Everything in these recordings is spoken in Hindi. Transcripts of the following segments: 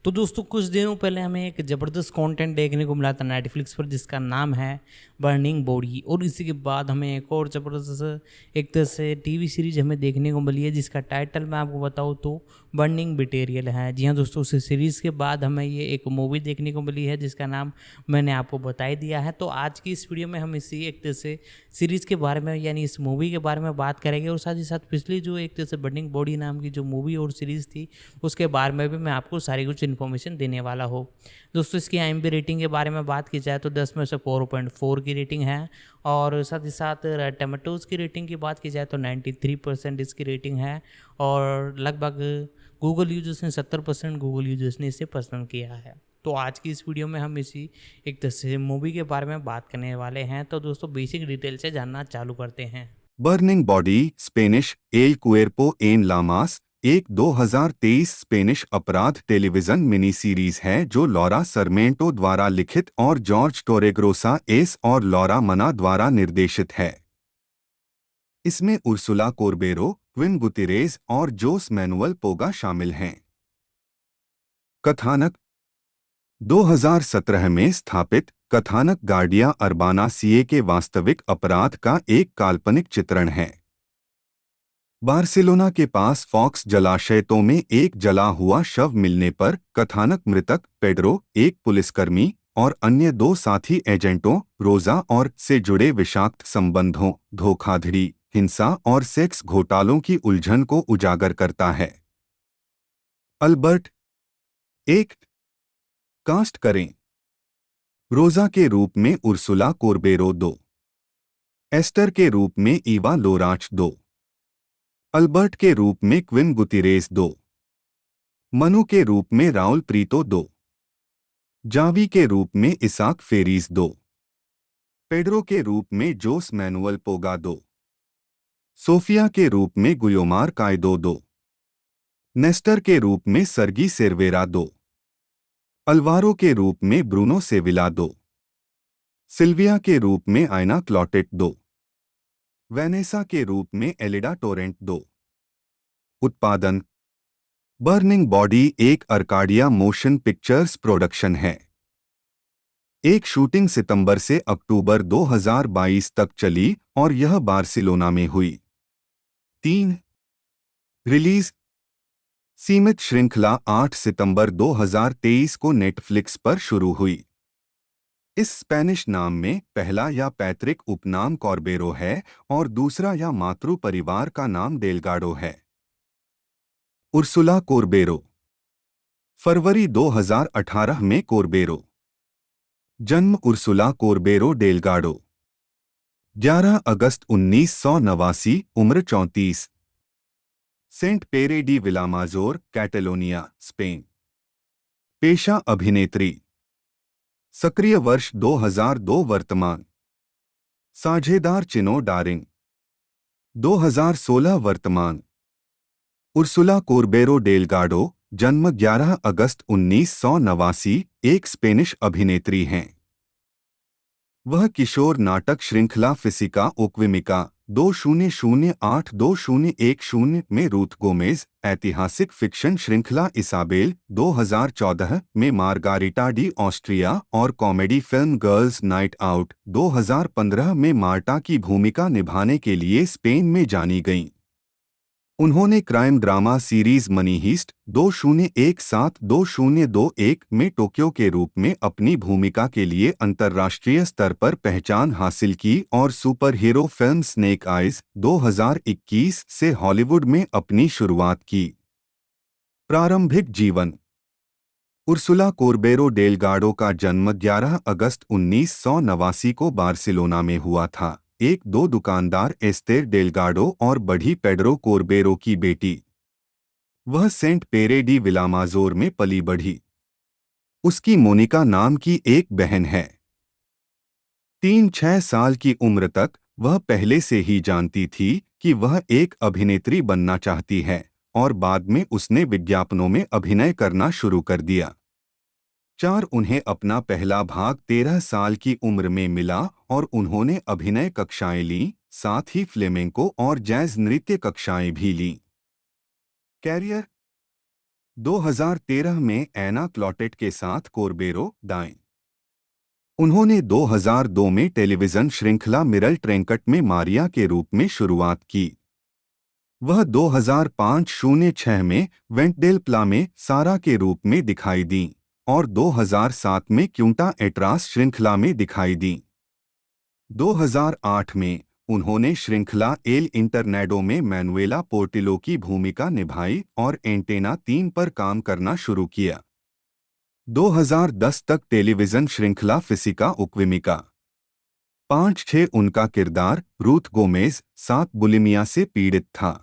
तो दोस्तों कुछ दिनों पहले हमें एक ज़बरदस्त कंटेंट देखने को मिला था नेटफ्लिक्स पर जिसका नाम है बर्निंग बॉडी। और इसी के बाद हमें एक और ज़बरदस्त एक तरह से टीवी सीरीज हमें देखने को मिली है जिसका टाइटल मैं आपको बताऊँ तो बर्निंग मटेरियल है। जी हाँ दोस्तों, उस सीरीज़ के बाद हमें ये एक मूवी देखने को मिली है जिसका नाम मैंने आपको बता ही दिया है। तो आज की इस वीडियो में हम इसी एक तरह से सीरीज़ के बारे में यानी इस मूवी के बारे में बात करेंगे और साथ ही साथ पिछली जो एक तरह से बर्निंग बॉडी नाम की जो मूवी और सीरीज़ थी उसके बारे में भी मैं आपको सारी कुछ इन्फॉर्मेशन देने वाला हूँ। दोस्तों इसकी आईएमबी रेटिंग के बारे में बात की जाए तो 10 में से 4.4 की रेटिंग है और साथ ही साथ टमाटोज़ की रेटिंग की बात की जाए तो 93% इसकी रेटिंग है और लगभग गूगल यूजर्स ने 70% गूगल यूजर्स ने इसे पसंद किया है। तो आज की इस वीडियो में हम इसी एक तरह से मूवी के बारे में बात करने वाले हैं। तो दोस्तों बेसिक डिटेल से जानना चालू करते हैं। Burning body Spanish El Cuerpo en Llamas एक 2023 स्पेनिश अपराध टेलीविजन मिनी सीरीज है जो लॉरा सरमेंटो द्वारा लिखित और जॉर्ज टोरेग्रोसा एस और लॉरा मना द्वारा निर्देशित है। इसमें उर्सुला कोर्बेरो, क्विन गुतिरेज और जोस मैनुअल पोगा शामिल हैं। कथानक 2017 में स्थापित कथानक गार्डिया अर्बाना सीए के वास्तविक अपराध का एक काल्पनिक चित्रण है। बार्सिलोना के पास फॉक्स जलाशयतों में एक जला हुआ शव मिलने पर कथानक मृतक पेड्रो, एक पुलिसकर्मी और अन्य दो साथी एजेंटों रोजा और से जुड़े विषाक्त संबंधों, धोखाधड़ी, हिंसा और सेक्स घोटालों की उलझन को उजागर करता है। अल्बर्ट एक कास्ट करें। रोजा के रूप में उर्सुला कोर्बेरो 2, एस्टर के रूप में ईवा लोराच 2, अल्बर्ट के रूप में क्विन गुतिरेस 2, मनु के रूप में राउल प्रीतो 2, जावी के रूप में इसाक फेरीज 2, पेड्रो के रूप में जोस मैनुअल पोगा 2, सोफिया के रूप में गुयोमार कायदो 2, नेस्टर के रूप में सर्गी सेर्वेरा 2, अल्वारो के रूप में ब्रूनो सेविला 2, सिल्विया के रूप में आयना क्लॉटेट 2, वेनेसा के रूप में एलिडा टोरेंट 2। उत्पादन बर्निंग बॉडी एक अर्काडिया मोशन पिक्चर्स प्रोडक्शन है। एक शूटिंग सितंबर से अक्टूबर 2022 तक चली और यह बार्सिलोना में हुई। 3 रिलीज सीमित श्रृंखला 8 सितंबर 2023 को नेटफ्लिक्स पर शुरू हुई। इस स्पेनिश नाम में पहला या पैतृक उपनाम कॉर्बेरो है और दूसरा या मातृ परिवार का नाम डेलगाडो है। उर्सुला कोर्बेरो फरवरी 2018 में कोर्बेरो जन्म उर्सुला कोर्बेरो डेलगाडो 11 अगस्त 1989 उम्र 34 सेंट पेरे डी विलामाजोर कैटेलोनिया स्पेन पेशा अभिनेत्री सक्रिय वर्ष 2002 वर्तमान साझेदार चिनो डारिंग 2016 वर्तमान उर्सुला कोर्बेरो डेलगाडो जन्म 11 अगस्त 1989 एक स्पेनिश अभिनेत्री हैं। वह किशोर नाटक श्रृंखला फिसिका ओक्विमिका 2008-2010 में रूथ गोमेज, ऐतिहासिक फिक्शन श्रृंखला इसाबेल 2014 में मार्गारिटा डी ऑस्ट्रिया और comedy film girls night out 2015 में मार्टा की भूमिका निभाने के लिए स्पेन में जानी गईं। उन्होंने crime drama series money heist 2017-2021 में टोक्यो के रूप में अपनी भूमिका के लिए अंतर्राष्ट्रीय स्तर पर पहचान हासिल की और super hero film snake eyes 2021 से हॉलीवुड में अपनी शुरुआत की। प्रारंभिक जीवन उर्सुला कोर्बेरो डेलगाडो का जन्म 11 अगस्त 1989 को बार्सिलोना में हुआ था। एक दो दुकानदार एस्तेर डेलगाडो और बढ़ी पेड्रो कोर्बेरो की बेटी। वह सेंट पेरे डी विलामाजोर में पली बढ़ी। उसकी मोनिका नाम की एक बहन है। 3-6 साल की उम्र तक वह पहले से ही जानती थी कि वह एक अभिनेत्री बनना चाहती है और बाद में उसने विज्ञापनों में अभिनय करना शुरू कर दिया। 4 उन्हें अपना पहला भाग 13 साल की उम्र में मिला और उन्होंने अभिनय कक्षाएं लीं, साथ ही फ्लेमेंको और जैज नृत्य कक्षाएं भी लीं। कैरियर 2013 में एना क्लॉटेट के साथ कोरबेरो दाएं। उन्होंने 2002 में टेलीविजन श्रृंखला मिरल ट्रेंकट में मारिया के रूप में शुरुआत की। वह 2005-06 में वेंटडेल प्ला में सारा के रूप में दिखाई दी और 2007 में क्यूंटा एट्रास श्रृंखला में दिखाई दी। 2008 में उन्होंने श्रृंखला एल इंटरनेडो में मैनुएला पोर्टिलो की भूमिका निभाई और एंटेना 3 पर काम करना शुरू किया। 2010 तक टेलीविजन श्रृंखला फिसिका उक्विमिका 5-6 उनका किरदार रूथ गोमेज 7 बुलिमिया से पीड़ित था।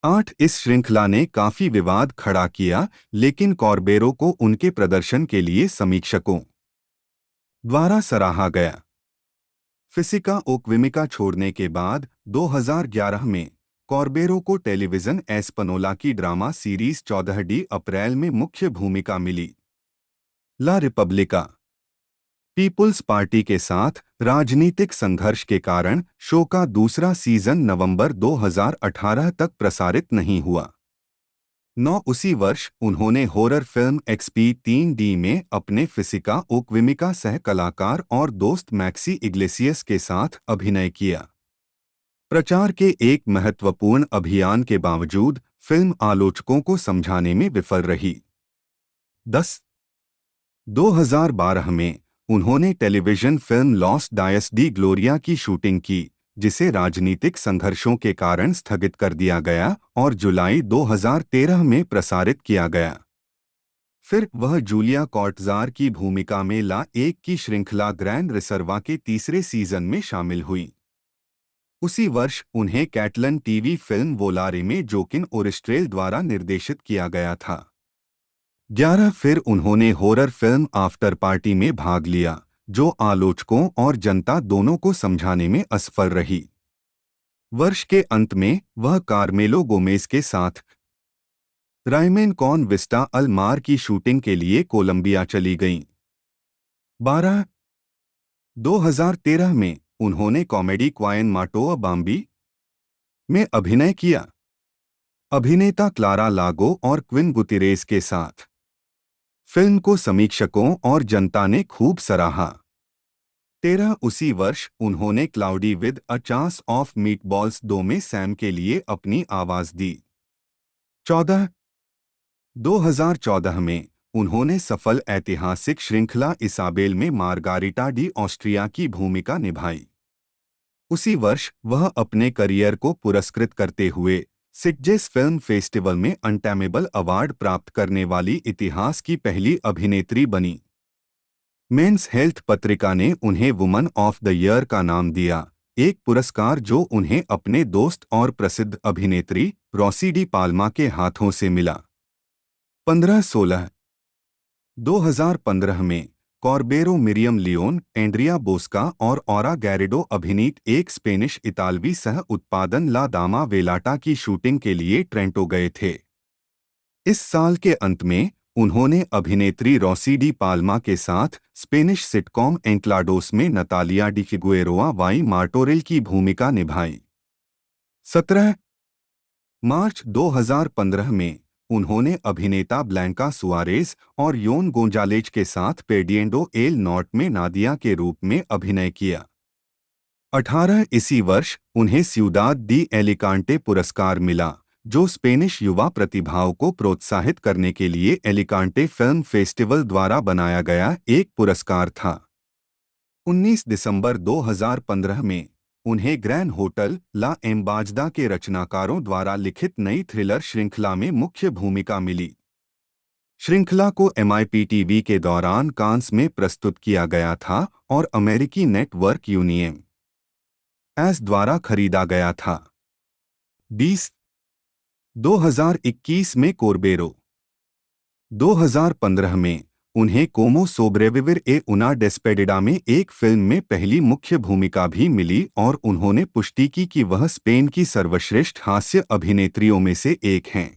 8 इस श्रृंखला ने काफी विवाद खड़ा किया, लेकिन कॉर्बेरो को उनके प्रदर्शन के लिए समीक्षकों द्वारा सराहा गया। फिसिका ओक्विमिका छोड़ने के बाद 2011 में कॉर्बेरो को टेलीविजन एस्पनोला की ड्रामा सीरीज 14 अप्रैल में मुख्य भूमिका मिली। ला रिपब्लिका पीपुल्स पार्टी के साथ राजनीतिक संघर्ष के कारण शो का दूसरा सीजन नवंबर 2018 तक प्रसारित नहीं हुआ। 9 उसी वर्ष उन्होंने हॉरर फिल्म एक्सपी 3D में अपने फिसिका ओक्विमिका सह कलाकार और दोस्त मैक्सी इग्लेसियस के साथ अभिनय किया। प्रचार के एक महत्वपूर्ण अभियान के बावजूद फिल्म आलोचकों को समझाने में विफल रही। 2012 में उन्होंने television film Los Dias de Gloria की शूटिंग की, जिसे राजनीतिक संघर्षों के कारण स्थगित कर दिया गया और जुलाई 2013 में प्रसारित किया गया। फिर वह जूलिया कॉर्टज़ार की भूमिका में ला 1 की श्रृंखला ग्रैंड रिसर्वा के तीसरे सीजन में शामिल हुई। उसी वर्ष उन्हें कैटलन टीवी फिल्म वोलारे में जोकिन ओरिस्ट्रेल द्वारा निर्देशित किया गया था। 11 फिर उन्होंने हॉरर फिल्म आफ्टर पार्टी में भाग लिया, जो आलोचकों और जनता दोनों को समझाने में असफल रही। वर्ष के अंत में वह कार्मेलो गोमेज के साथ राइमेन कॉन विस्टा अल मार की शूटिंग के लिए कोलंबिया चली गईं। 2013 में उन्होंने कॉमेडी क्वायन माटोआ बाम्बी में अभिनय किया, अभिनेता क्लारा लागो और क्विन गुतिरेस के साथ। फिल्म को समीक्षकों और जनता ने खूब सराहा। 13 उसी वर्ष उन्होंने Cloudy with a Chance of Meatballs 2 में सैम के लिए अपनी आवाज दी। 2014 में उन्होंने सफल ऐतिहासिक श्रृंखला इसाबेल में मार्गारिटा डी ऑस्ट्रिया की भूमिका निभाई। उसी वर्ष वह अपने करियर को पुरस्कृत करते हुए सिटजेस फिल्म फेस्टिवल में अनटैमेबल अवार्ड प्राप्त करने वाली इतिहास की पहली अभिनेत्री बनी। मेंस हेल्थ पत्रिका ने उन्हें वुमन ऑफ द ईयर का नाम दिया, एक पुरस्कार जो उन्हें अपने दोस्त और प्रसिद्ध अभिनेत्री रॉसी डी पाल्मा के हाथों से मिला। 2015 में कॉर्बेरो मिरियम लियोन, एंड्रिया बोस्का और ऑरा गैरिडो अभिनीत एक स्पेनिश इतालवी सह उत्पादन ला दामा वेलाटा की शूटिंग के लिए ट्रेंटो गए थे। इस साल के अंत में उन्होंने अभिनेत्री रॉसी डी पाल्मा के साथ स्पेनिश सिटकॉम एंक्लाडोस में नतालिया डी फिगुएरोआ वाई मार्टोरेल की भूमिका निभाई। 17 मार्च 2015 में उन्होंने अभिनेता ब्लैंका सुआरेज और योन गोंजालेज के साथ पेडिएंडो एल नॉर्ट में नादिया के रूप में अभिनय किया। 18 इसी वर्ष उन्हें सिउदाद डी एलिकांटे पुरस्कार मिला, जो स्पेनिश युवा प्रतिभाओं को प्रोत्साहित करने के लिए एलिकांटे फिल्म फेस्टिवल द्वारा बनाया गया एक पुरस्कार था। 19 दिसंबर 2015 में उन्हें ग्रैंड होटल ला एम्बाजदा के रचनाकारों द्वारा लिखित नई थ्रिलर श्रृंखला में मुख्य भूमिका मिली। श्रृंखला को MIP-TV के दौरान कांस में प्रस्तुत किया गया था और अमेरिकी नेटवर्क यूनियन एस द्वारा खरीदा गया था। 2021 में कोर्बेरो 2015 में उन्हें कोमो सोब्रेविविर ए उना डेस्पेडिडा में एक फिल्म में पहली मुख्य भूमिका भी मिली और उन्होंने पुष्टि की कि वह स्पेन की सर्वश्रेष्ठ हास्य अभिनेत्रियों में से एक हैं।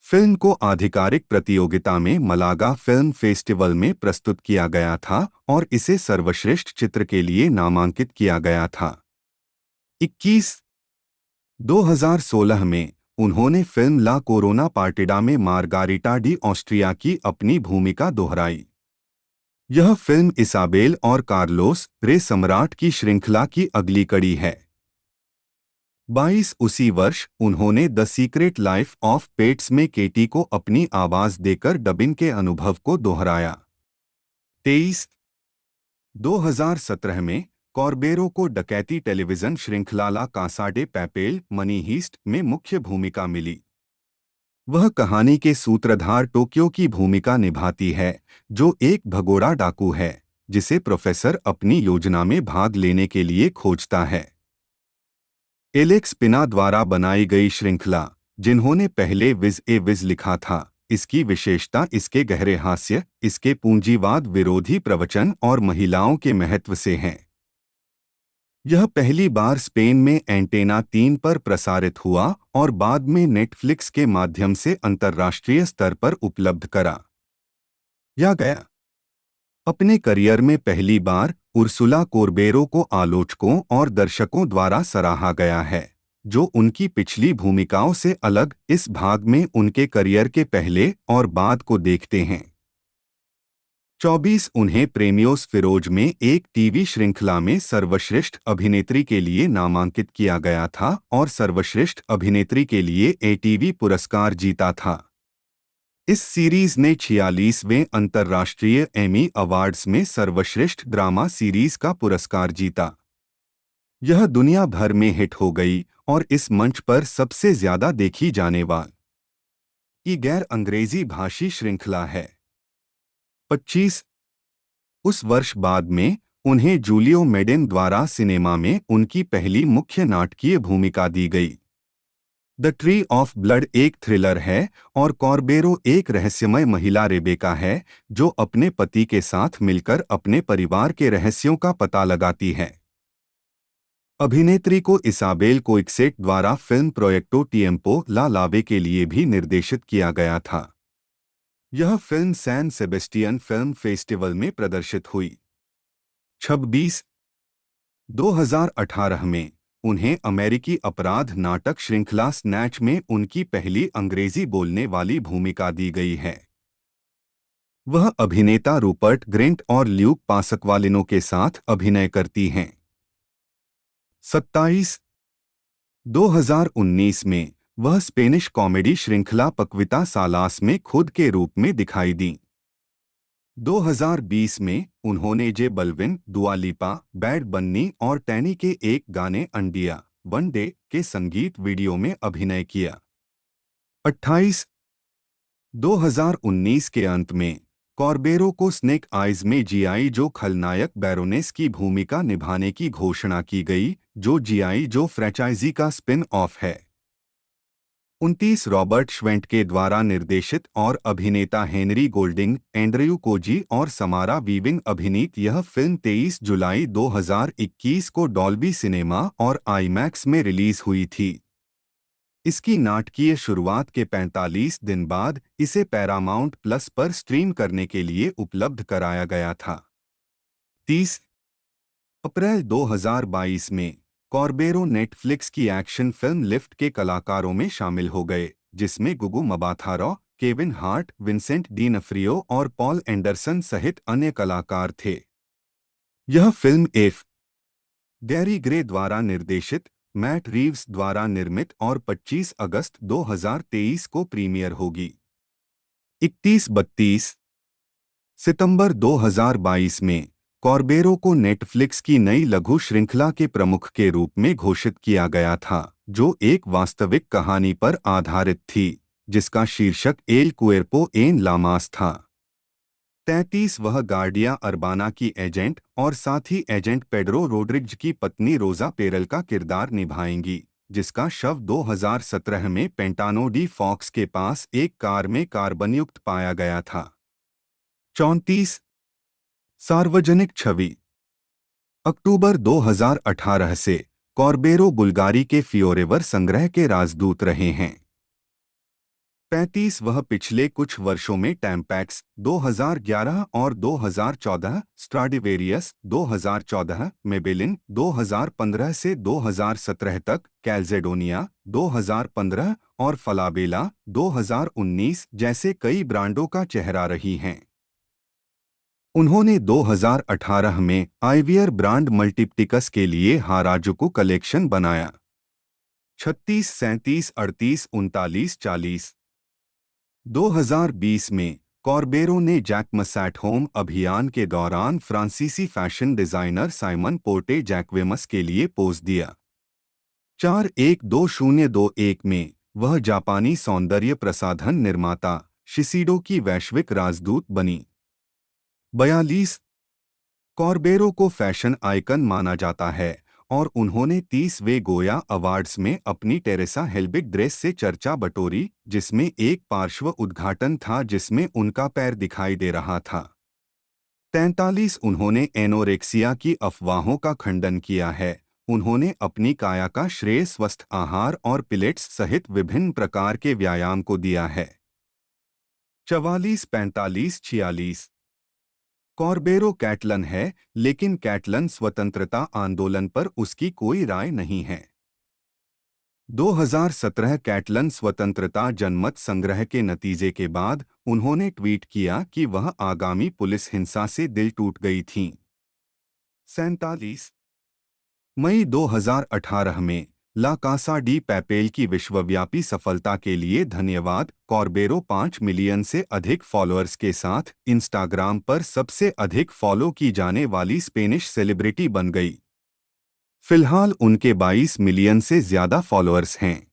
फिल्म को आधिकारिक प्रतियोगिता में मलागा फिल्म फेस्टिवल में प्रस्तुत किया गया था और इसे सर्वश्रेष्ठ चित्र के लिए नामांकित किया गया था। 2016 में उन्होंने फिल्म ला कोरोना पार्टिडा में मार्गारिटा डी ऑस्ट्रिया की अपनी भूमिका दोहराई। यह फिल्म इसाबेल और कार्लोस रे सम्राट की श्रृंखला की अगली कड़ी है। 22 उसी वर्ष उन्होंने the secret life of pets में केटी को अपनी आवाज देकर डबिंग के अनुभव को दोहराया। 23 2017 में कॉर्बेरो को डकैती टेलीविजन श्रृंखला La Casa de Papel Money Heist में मुख्य भूमिका मिली। वह कहानी के सूत्रधार टोक्यो की भूमिका निभाती है, जो एक भगोड़ा डाकू है जिसे प्रोफेसर अपनी योजना में भाग लेने के लिए खोजता है। एलेक्स पिना द्वारा बनाई गई श्रृंखला, जिन्होंने पहले विज ए विज लिखा था, इसकी विशेषता इसके गहरे हास्य, इसके पूंजीवाद विरोधी प्रवचन और महिलाओं के महत्व से है। यह पहली बार स्पेन में एंटेना 3 पर प्रसारित हुआ और बाद में नेटफ्लिक्स के माध्यम से अंतर्राष्ट्रीय स्तर पर उपलब्ध कराया गया। अपने करियर में पहली बार उर्सुला कोर्बेरो को आलोचकों और दर्शकों द्वारा सराहा गया है, जो उनकी पिछली भूमिकाओं से अलग इस भाग में उनके करियर के पहले और बाद को देखते हैं। 24 उन्हें प्रेमियोस फिरोज में एक टीवी श्रृंखला में सर्वश्रेष्ठ अभिनेत्री के लिए नामांकित किया गया था और सर्वश्रेष्ठ अभिनेत्री के लिए एटीवी पुरस्कार जीता था। इस सीरीज ने 46वें अंतर्राष्ट्रीय एमी अवार्ड्स में सर्वश्रेष्ठ ड्रामा सीरीज का पुरस्कार जीता। यह दुनिया भर में हिट हो गई और इस मंच पर सबसे ज्यादा देखी जाने वाली गैर अंग्रेजी भाषी श्रृंखला है। 25 उस वर्ष बाद में उन्हें जूलियो मेडेन द्वारा सिनेमा में उनकी पहली मुख्य नाटकीय भूमिका दी गई। द ट्री ऑफ ब्लड एक थ्रिलर है और कॉर्बेरो एक रहस्यमय महिला रेबेका है, जो अपने पति के साथ मिलकर अपने परिवार के रहस्यों का पता लगाती है। अभिनेत्री को इसाबेल कोइक्सेट द्वारा फिल्म प्रोजेक्टो टिएम्पो ला लावे के लिए भी निर्देशित किया गया था। यह film San Sebastian film festival में प्रदर्शित हुई। 26 2018 में उन्हें अमेरिकी अपराध नाटक श्रृंखला स्नैच में उनकी पहली अंग्रेजी बोलने वाली भूमिका दी गई है। वह अभिनेता रूपर्ट ग्रिंट और ल्यूक पासकवालिनो के साथ अभिनय करती हैं। 27 2019 में वह स्पेनिश कॉमेडी श्रृंखला पक्विता सालास में खुद के रूप में दिखाई दी। 2020 में उन्होंने जे बल्विन, दुआ लिपा, बैड बन्नी और टैनी के एक गाने अंडिया वन डे के संगीत वीडियो में अभिनय किया। 28 2019 के अंत में कॉर्बेरो को स्नेक आइज में जीआई जो खलनायक बैरोनेस की भूमिका निभाने की घोषणा की गई, जो जीआई जो फ्रैंचाइजी का स्पिन ऑफ है। 29 रॉबर्ट श्वेंट के द्वारा निर्देशित और अभिनेता हेनरी गोल्डिंग, एंड्रयू कोजी और समारा वीविंग अभिनीत यह फिल्म 23 जुलाई 2021 को डॉल्बी सिनेमा और आईमैक्स में रिलीज हुई थी। इसकी नाटकीय शुरुआत के 45 दिन बाद इसे पैरामाउंट प्लस पर स्ट्रीम करने के लिए उपलब्ध कराया गया था। 30 अप्रैल 2022 में कॉर्बेरो नेटफ्लिक्स की एक्शन फिल्म लिफ्ट के कलाकारों में शामिल हो गए, जिसमें गुगु मबाथारो, केविन हार्ट, विंसेंट डीनफ्रियो और पॉल एंडरसन सहित अन्य कलाकार थे। यह फिल्म एफ. गैरी ग्रे द्वारा निर्देशित, मैट रीव्स द्वारा निर्मित और 25 अगस्त 2023 को प्रीमियर होगी। 31-32 सितंबर 2022 में कॉर्बेरो को नेटफ्लिक्स की नई लघु श्रृंखला के प्रमुख के रूप में घोषित किया गया था, जो एक वास्तविक कहानी पर आधारित थी, जिसका शीर्षक एल कुएर्पो एन लामास था। 33 वह गार्डिया अर्बाना की एजेंट और साथ ही एजेंट पेड्रो रोड्रिग्ज की पत्नी रोजा पेरल का किरदार निभाएंगी, जिसका शव 2017 में पेंटानो डी फॉक्स के पास एक कार में कार्बनयुक्त पाया गया था। 34 सार्वजनिक छवि अक्टूबर 2018 से कॉर्बेरो बुल्गारी के फियोरेवर संग्रह के राजदूत रहे हैं। 35 वह पिछले कुछ वर्षों में टैम्पैक्स 2011 और 2014, स्ट्राडिवेरियस 2014, मेबेलिन 2015 से 2017 तक, कैल्जेडोनिया 2015 और फलाबेला 2019 जैसे कई ब्रांडों का चेहरा रही हैं। उन्होंने 2018 में आईवियर ब्रांड मल्टीप्टिकस के लिए हाराजुकु कलेक्शन बनाया। 36, 37, 38, 39, 40। 2020 में कॉर्बेरो ने जैक्मस एट होम अभियान के दौरान फ्रांसीसी फैशन डिजाइनर साइमन पोर्टे जैक्वेमस के लिए पोज दिया। 4-1-2021 में वह जापानी सौंदर्य प्रसाधन निर्माता शिसीडो की वैश्विक राजदूत बनी। 42 कॉर्बेरो को फैशन आइकन माना जाता है और उन्होंने 30वें गोया अवार्ड्स में अपनी टेरेसा हेल्बिग ड्रेस से चर्चा बटोरी, जिसमें एक पार्श्व उद्घाटन था जिसमें उनका पैर दिखाई दे रहा था। 43 उन्होंने एनोरेक्सिया की अफवाहों का खंडन किया है। उन्होंने अपनी काया का श्रेय स्वस्थ आहार और पिलेट्स सहित विभिन्न प्रकार के व्यायाम को दिया है। 44, 45, 46 कॉर्बेरो कैटलन है, लेकिन कैटलन स्वतंत्रता आंदोलन पर उसकी कोई राय नहीं है। 2017 कैटलन स्वतंत्रता जनमत संग्रह के नतीजे के बाद उन्होंने ट्वीट किया कि वह आगामी पुलिस हिंसा से दिल टूट गई थीं। 47 मई 2018 में ला कासा डी पैपेल की विश्वव्यापी सफलता के लिए धन्यवाद। कॉर्बेरो 5 मिलियन से अधिक फॉलोअर्स के साथ इंस्टाग्राम पर सबसे अधिक फॉलो की जाने वाली स्पेनिश सेलिब्रिटी बन गई। फिलहाल उनके 22 मिलियन से ज्यादा फॉलोअर्स हैं।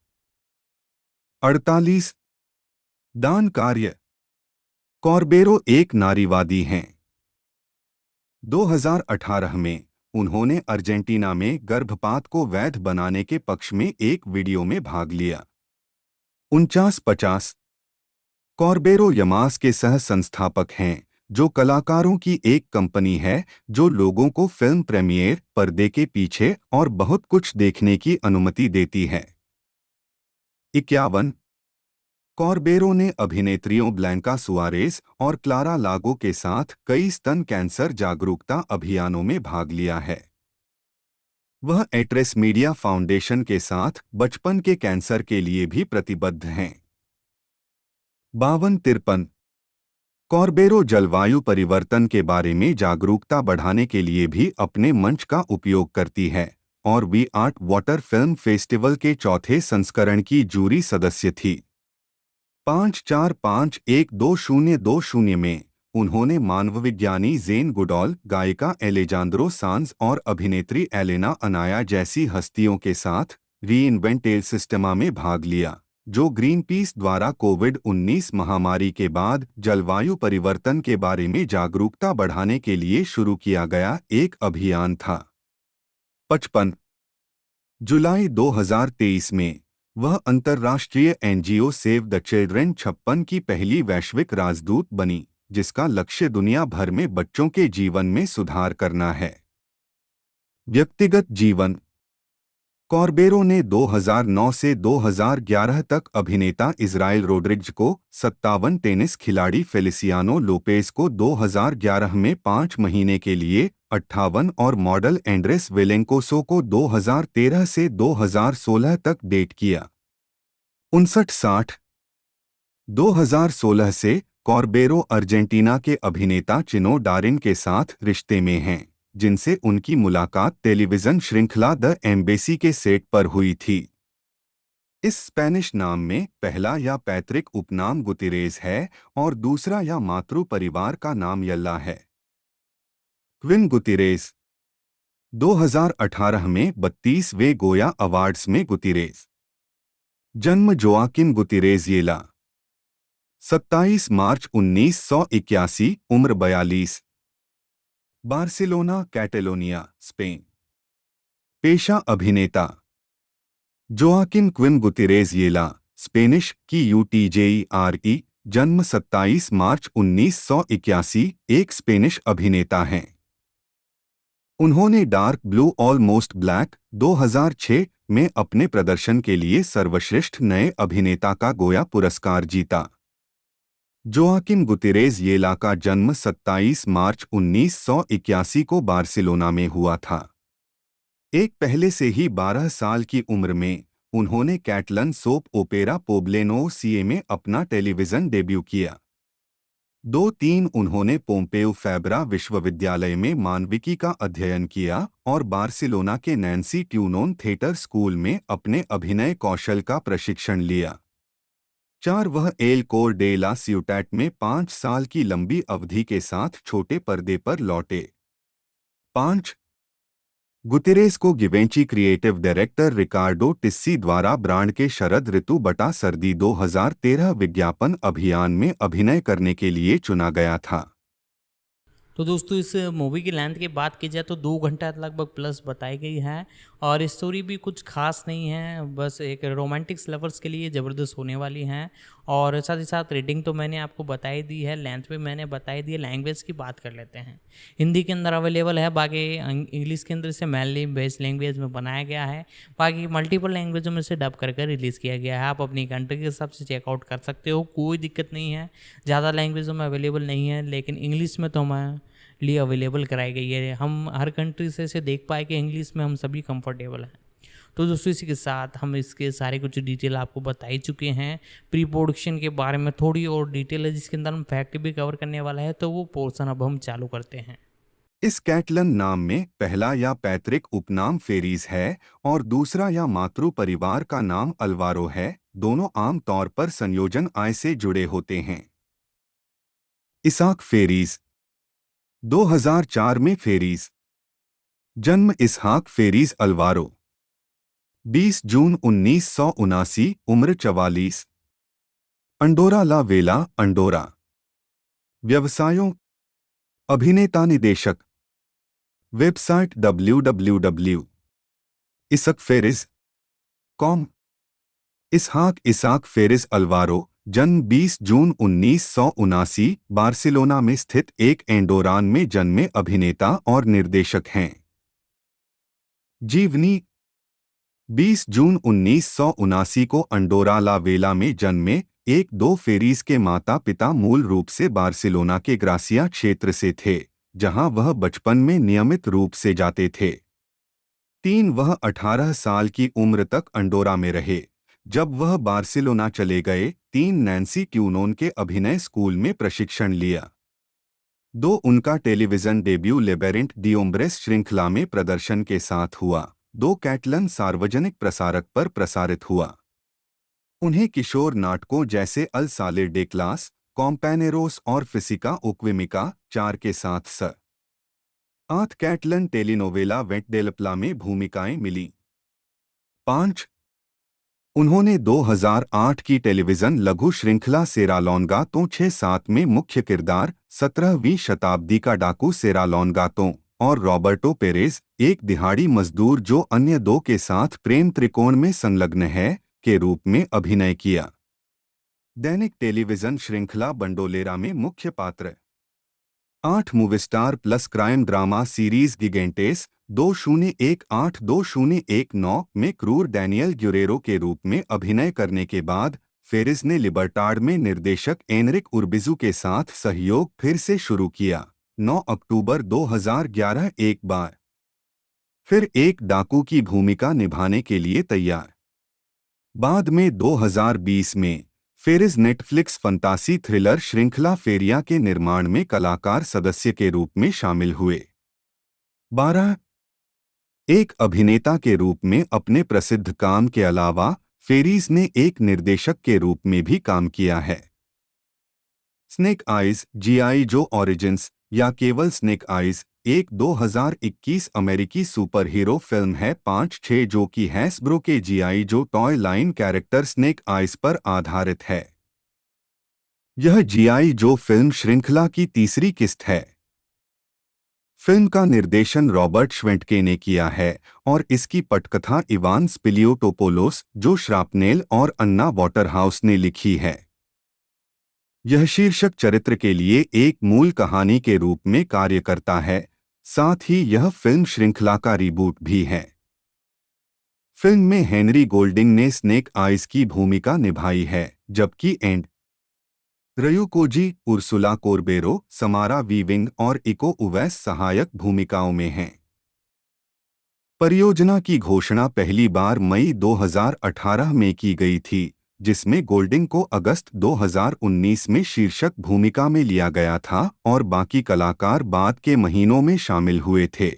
48 दान कार्य। कॉर्बेरो एक नारीवादी हैं। 2018 में उन्होंने अर्जेंटीना में गर्भपात को वैध बनाने के पक्ष में एक वीडियो में भाग लिया। 49-50 कॉर्बेरो यमास के सह संस्थापक हैं, जो कलाकारों की एक कंपनी है जो लोगों को फिल्म प्रीमियर, पर्दे के पीछे और बहुत कुछ देखने की अनुमति देती है। 51 कॉर्बेरो ने अभिनेत्रियों ब्लैंका सुआरेस और क्लारा लागो के साथ कई स्तन कैंसर जागरूकता अभियानों में भाग लिया है। वह एट्रेस मीडिया फाउंडेशन के साथ बचपन के कैंसर के लिए भी प्रतिबद्ध हैं। 52-53 कॉर्बेरो जलवायु परिवर्तन के बारे में जागरूकता बढ़ाने के लिए भी अपने मंच का उपयोग करती है और we art water film festival के चौथे संस्करण की जूरी सदस्य थी। 5-4-5-1-2020 में उन्होंने मानवविज्ञानी जेन गुडॉल, गायिका एलेजांद्रो सांज और अभिनेत्री एलेना अनाया जैसी हस्तियों के साथ रीइन्वेंट एल सिस्टमा में भाग लिया, जो ग्रीनपीस द्वारा कोविड-19 महामारी के बाद जलवायु परिवर्तन के बारे में जागरूकता बढ़ाने के लिए शुरू किया गया एक अभियान था। 55 जुलाई 2023 में वह अंतर्राष्ट्रीय एनजीओ सेव द चिल्ड्रेन 56 की पहली वैश्विक राजदूत बनी, जिसका लक्ष्य दुनिया भर में बच्चों के जीवन में सुधार करना है। व्यक्तिगत जीवन। कॉर्बेरो ने 2009 से 2011 तक अभिनेता इज़राइल रोड्रिग्ज को, 57 टेनिस खिलाड़ी फेलिसियानो लोपेज को 2011 में 5 महीने के लिए, 58 और मॉडल एंड्रेस वेलेंकोसो को 2013 से 2016 तक डेट किया। 59-60 2016 से कॉर्बेरो अर्जेंटीना के अभिनेता चिनो डारिन के साथ रिश्ते में हैं, जिनसे उनकी मुलाकात टेलीविजन श्रृंखला द एम्बेसी के सेट पर हुई थी। इस स्पेनिश नाम में पहला या पैतृक उपनाम गुतिरेज है और दूसरा या मातृ परिवार का नाम यल्ला है। क्विन गुतिरेज। 2018 में 32वें गोया अवार्ड्स में गुतिरेज। जन्म जोआकिन गुतिरेज येला। 27 मार्च 1981, उम्र 42। Barcelona, Catalonia, Spain. पेशा अभिनेता। जोआकिन क्विन गुतिरेज येला, स्पेनिश की UTJERE, जन्म 27 मार्च 1981, एक स्पेनिश अभिनेता हैं। उन्होंने डार्क ब्लू ऑलमोस्ट ब्लैक 2006 में अपने प्रदर्शन के लिए सर्वश्रेष्ठ नए अभिनेता का गोया पुरस्कार जीता। जोआकिम गुतिरेज येला का जन्म 27 मार्च 1981 को बार्सिलोना में हुआ था। एक पहले से ही 12 साल की उम्र में उन्होंने कैटलन सोप ओपेरा पोब्लेनो सीए में अपना टेलीविजन डेब्यू किया। 2003 उन्होंने पोम्पेउ फैब्रा विश्वविद्यालय में मानविकी का अध्ययन किया और बार्सिलोना के नैन्सी ट्यूनोन थिएटर स्कूल में अपने अभिनय कौशल का प्रशिक्षण लिया। 4 वह एल कोर डे ला सिउटैट में 5 साल की लंबी अवधि के साथ छोटे पर्दे पर लौटे। 5 गुतिरेस को गिवेंची क्रिएटिव डायरेक्टर रिकार्डो टिस्सी द्वारा ब्रांड के शरद ऋतु बटा सर्दी 2013 विज्ञापन अभियान में अभिनय करने के लिए चुना गया था। तो दोस्तों इस मूवी की लेंथ की बात की जाए तो 2 घंटा लगभग प्लस बताई गई है और स्टोरी भी कुछ खास नहीं है, बस एक रोमांटिक्स लवर्स के लिए ज़बरदस्त होने वाली हैं। और साथ ही साथ रेटिंग तो मैंने आपको बताई दी है, लेंथ भी मैंने बताई दी है। लैंग्वेज की बात कर लेते हैं, हिंदी के अंदर अवेलेबल है, बाकी इंग्लिश के अंदर से मेनली बेस्ट लैंग्वेज में बनाया गया है, बाकी मल्टीपल लैंग्वेजों में से डब करके रिलीज़ किया गया है। आप अपनी कंट्री के हिसाब से चेकआउट कर सकते हो, कोई दिक्कत नहीं है। ज़्यादा लैंग्वेजों में अवेलेबल नहीं है, लेकिन इंग्लिश में तो हमें लिए अवेलेबल कराई गई है। हम हर कंट्री से इसे देख पाए कि इंग्लिश में हम सभी कंफर्टेबल हैं। तो दोस्तों इसी के साथ हम इसके सारे कुछ डिटेल आपको बता ही चुके हैं। प्री प्रोडक्शन के बारे में थोड़ी और डिटेल है जिसके अंदर हम फैक्ट भी कवर करने वाला है, तो वो पोर्शन अब हम चालू करते हैं। इस कैटलन नाम में पहला या पैतृक उपनाम फेरीज है और दूसरा या मातृ परिवार का नाम अल्वारो है। दोनों आम तौर पर संयोजन आय से जुड़े होते हैं। इसाक फेरीज 2004 में फेरीज। जन्म इसहाक फेरीज अल्वारो 20 जून 1979, उम्र 44। अंडोरा ला वेला अंडोरा। व्यवसायों अभिनेता निदेशक। Website www.isakferis.com। इसहाक फेरिस अल्वारो जन्म 20 जून 1979, बार्सिलोना में स्थित एक एंडोरान में जन्मे अभिनेता और निर्देशक हैं। जीवनी 20 जून 1979 को अंडोरा ला वेला में जन्मे एक दो फेरीज के माता पिता मूल रूप से बार्सिलोना के ग्रासिया क्षेत्र से थे, जहां वह बचपन में नियमित रूप से जाते थे। 3 वह 18 साल की उम्र तक अंडोरा में रहे जब वह बार्सिलोना चले गए। 3 नैन्सी ट्यूनोन के अभिनय स्कूल में प्रशिक्षण लिया। 2 उनका टेलीविजन डेब्यू लेबेरिंथ डिओम्ब्रेस श्रृंखला में प्रदर्शन के साथ हुआ। 2 कैटलन सार्वजनिक प्रसारक पर प्रसारित हुआ। उन्हें किशोर नाटकों जैसे अल साले डे क्लास, कॉम्पैनेरोस और फिसिका ओक्विमिका 4 के साथ स 8 कैटलन टेलीनोवेला वेट डेलप्ला में भूमिकाएं मिलीं। 5 उन्होंने 2008 की टेलीविजन लघु श्रृंखला सेरालोनगातों 6-7 में मुख्य किरदार, 17वीं शताब्दी का डाकू सेरालोनगातों और रॉबर्टो पेरेज, एक दिहाड़ी मजदूर जो अन्य 2 के साथ प्रेम त्रिकोण में संलग्न है, के रूप में अभिनय किया। दैनिक टेलीविजन श्रृंखला बंडोलेरा में मुख्य पात्र। 8 मूवीस्टार प्लस क्राइम ड्रामा सीरीज गिगेंटेस 2018-2019 में क्रूर डैनियल ग्युरेरो के रूप में अभिनय करने के बाद फेरिस ने लिबर्टाड में निर्देशक एनरिक उर्बिजू के साथ सहयोग फिर से शुरू किया। 9 अक्टूबर 2011 एक बार फिर एक डाकू की भूमिका निभाने के लिए तैयार। बाद में 2020 में फेरिस नेटफ्लिक्स फंतासी थ्रिलर श्रृंखला फेरिया के निर्माण में कलाकार सदस्य के रूप में शामिल हुए। 12 एक अभिनेता के रूप में अपने प्रसिद्ध काम के अलावा फेरीज ने एक निर्देशक के रूप में भी काम किया है। स्नेक आइज जीआई जो ओरिजिन्स या केवल स्नेक आइज एक 2021 अमेरिकी सुपर हीरो फिल्म है 5-6 जो कि हैस्ब्रो के जीआई जो toy line character snake eyes पर आधारित है। यह जीआई जो फिल्म श्रृंखला की तीसरी किस्त है। फिल्म का निर्देशन रॉबर्ट श्वेंटके ने किया है और इसकी पटकथा इवान स्पिलियोटोपोलोस जो श्रापनेल और अन्ना वॉटरहाउस ने लिखी है। यह शीर्षक चरित्र के लिए एक मूल कहानी के रूप में कार्य करता है। साथ ही यह फिल्म श्रृंखला का रिबूट भी है। फिल्म में हेनरी गोल्डिंग ने स्नेक आइज की भूमिका निभाई है, जबकि एंड रयुकोजी, उर्सुला कोर्बेरो, समारा वीविंग और इको उवैस सहायक भूमिकाओं में हैं। परियोजना की घोषणा पहली बार मई 2018 में की गई थी, जिसमें गोल्डिंग को अगस्त 2019 में शीर्षक भूमिका में लिया गया था और बाकी कलाकार बाद के महीनों में शामिल हुए थे।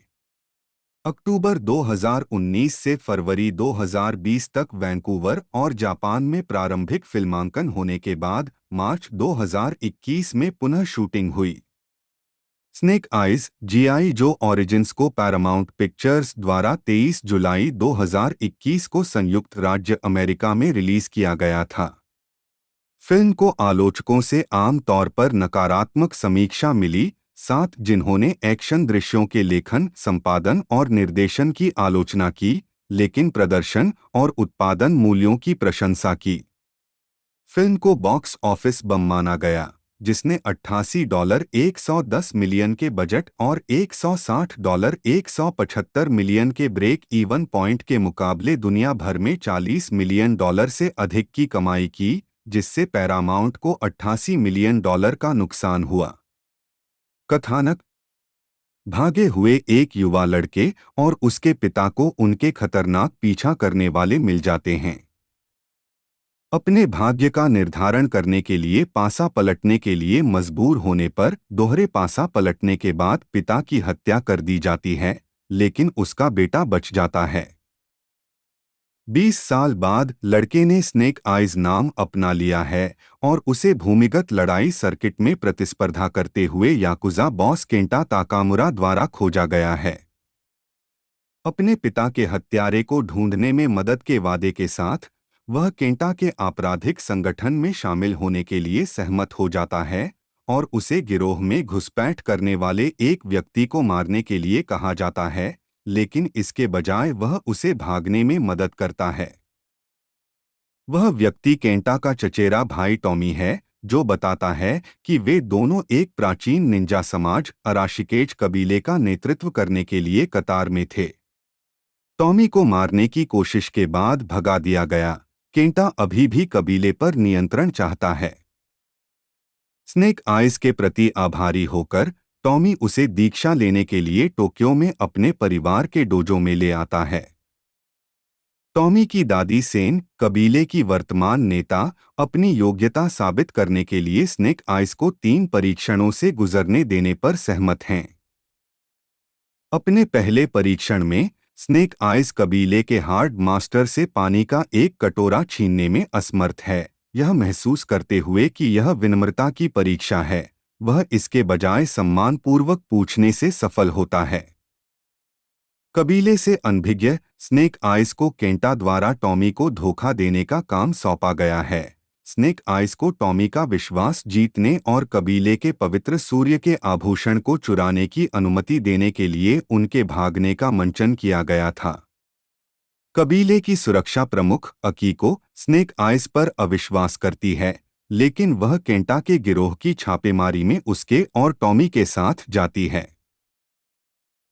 अक्टूबर 2019 से फरवरी 2020 तक वैंकूवर और जापान में प्रारंभिक फिल्मांकन होने के बाद मार्च 2021 में पुनः शूटिंग हुई। स्नेक आइज जीआई जो ओरिजिन्स को पैरामाउंट पिक्चर्स द्वारा 23 जुलाई 2021 को संयुक्त राज्य अमेरिका में रिलीज किया गया था। फिल्म को आलोचकों से आम तौर पर नकारात्मक समीक्षा मिली, साथ जिन्होंने एक्शन दृश्यों के लेखन, संपादन और निर्देशन की आलोचना की, लेकिन प्रदर्शन और उत्पादन मूल्यों की प्रशंसा की। फिल्म को बॉक्स ऑफिस बम माना गया, जिसने $88 110 मिलियन के बजट और $160 175 मिलियन के ब्रेक इवन पॉइंट के मुकाबले दुनिया भर में $40 मिलियन से अधिक की कमाई की, जिससे पैरामाउंट को $88 मिलियन का नुकसान हुआ। कथानक: भागे हुए एक युवा लड़के और उसके पिता को उनके खतरनाक पीछा करने वाले मिल जाते हैं। अपने भाग्य का निर्धारण करने के लिए पासा पलटने के लिए मजबूर होने पर दोहरे पासा पलटने के बाद पिता की हत्या कर दी जाती है, लेकिन उसका बेटा बच जाता है। 20 साल बाद लड़के ने स्नेक आइज नाम अपना लिया है और उसे भूमिगत लड़ाई सर्किट में प्रतिस्पर्धा करते हुए याकुजा बॉस केंटा ताकामुरा द्वारा खोजा गया है। अपने पिता के हत्यारे को ढूंढने में मदद के वादे के साथ वह केंटा के आपराधिक संगठन में शामिल होने के लिए सहमत हो जाता है और उसे गिरोह में घुसपैठ करने वाले एक व्यक्ति को मारने के लिए कहा जाता है, लेकिन इसके बजाय वह उसे भागने में मदद करता है। वह व्यक्ति केंटा का चचेरा भाई टॉमी है, जो बताता है कि वे दोनों एक प्राचीन निंजा समाज अराशिकेज कबीले का नेतृत्व करने के लिए कतार में थे। टॉमी को मारने की कोशिश के बाद भगा दिया गया। केंटा अभी भी कबीले पर नियंत्रण चाहता है। स्नेक आइज के प्रति आभारी होकर टॉमी उसे दीक्षा लेने के लिए टोक्यो में अपने परिवार के डोजो में ले आता है। टॉमी की दादी सेन, कबीले की वर्तमान नेता, अपनी योग्यता साबित करने के लिए स्नेक आइज को 3 परीक्षणों से गुजरने देने पर सहमत हैं। अपने पहले परीक्षण में स्नेक आइज कबीले के हार्ड मास्टर से पानी का एक कटोरा छीनने में असमर्थ है। यह महसूस करते हुए कि यह विनम्रता की परीक्षा है, वह इसके बजाय सम्मानपूर्वक पूछने से सफल होता है। कबीले से अनभिज्ञ स्नेक आइज को केंटा द्वारा टॉमी को धोखा देने का काम सौंपा गया है। स्नेक आइज को टॉमी का विश्वास जीतने और कबीले के पवित्र सूर्य के आभूषण को चुराने की अनुमति देने के लिए उनके भागने का मंचन किया गया था। कबीले की सुरक्षा प्रमुख अकीको स्नेक आइज पर अविश्वास करती है, लेकिन वह केंटा के गिरोह की छापेमारी में उसके और टॉमी के साथ जाती है।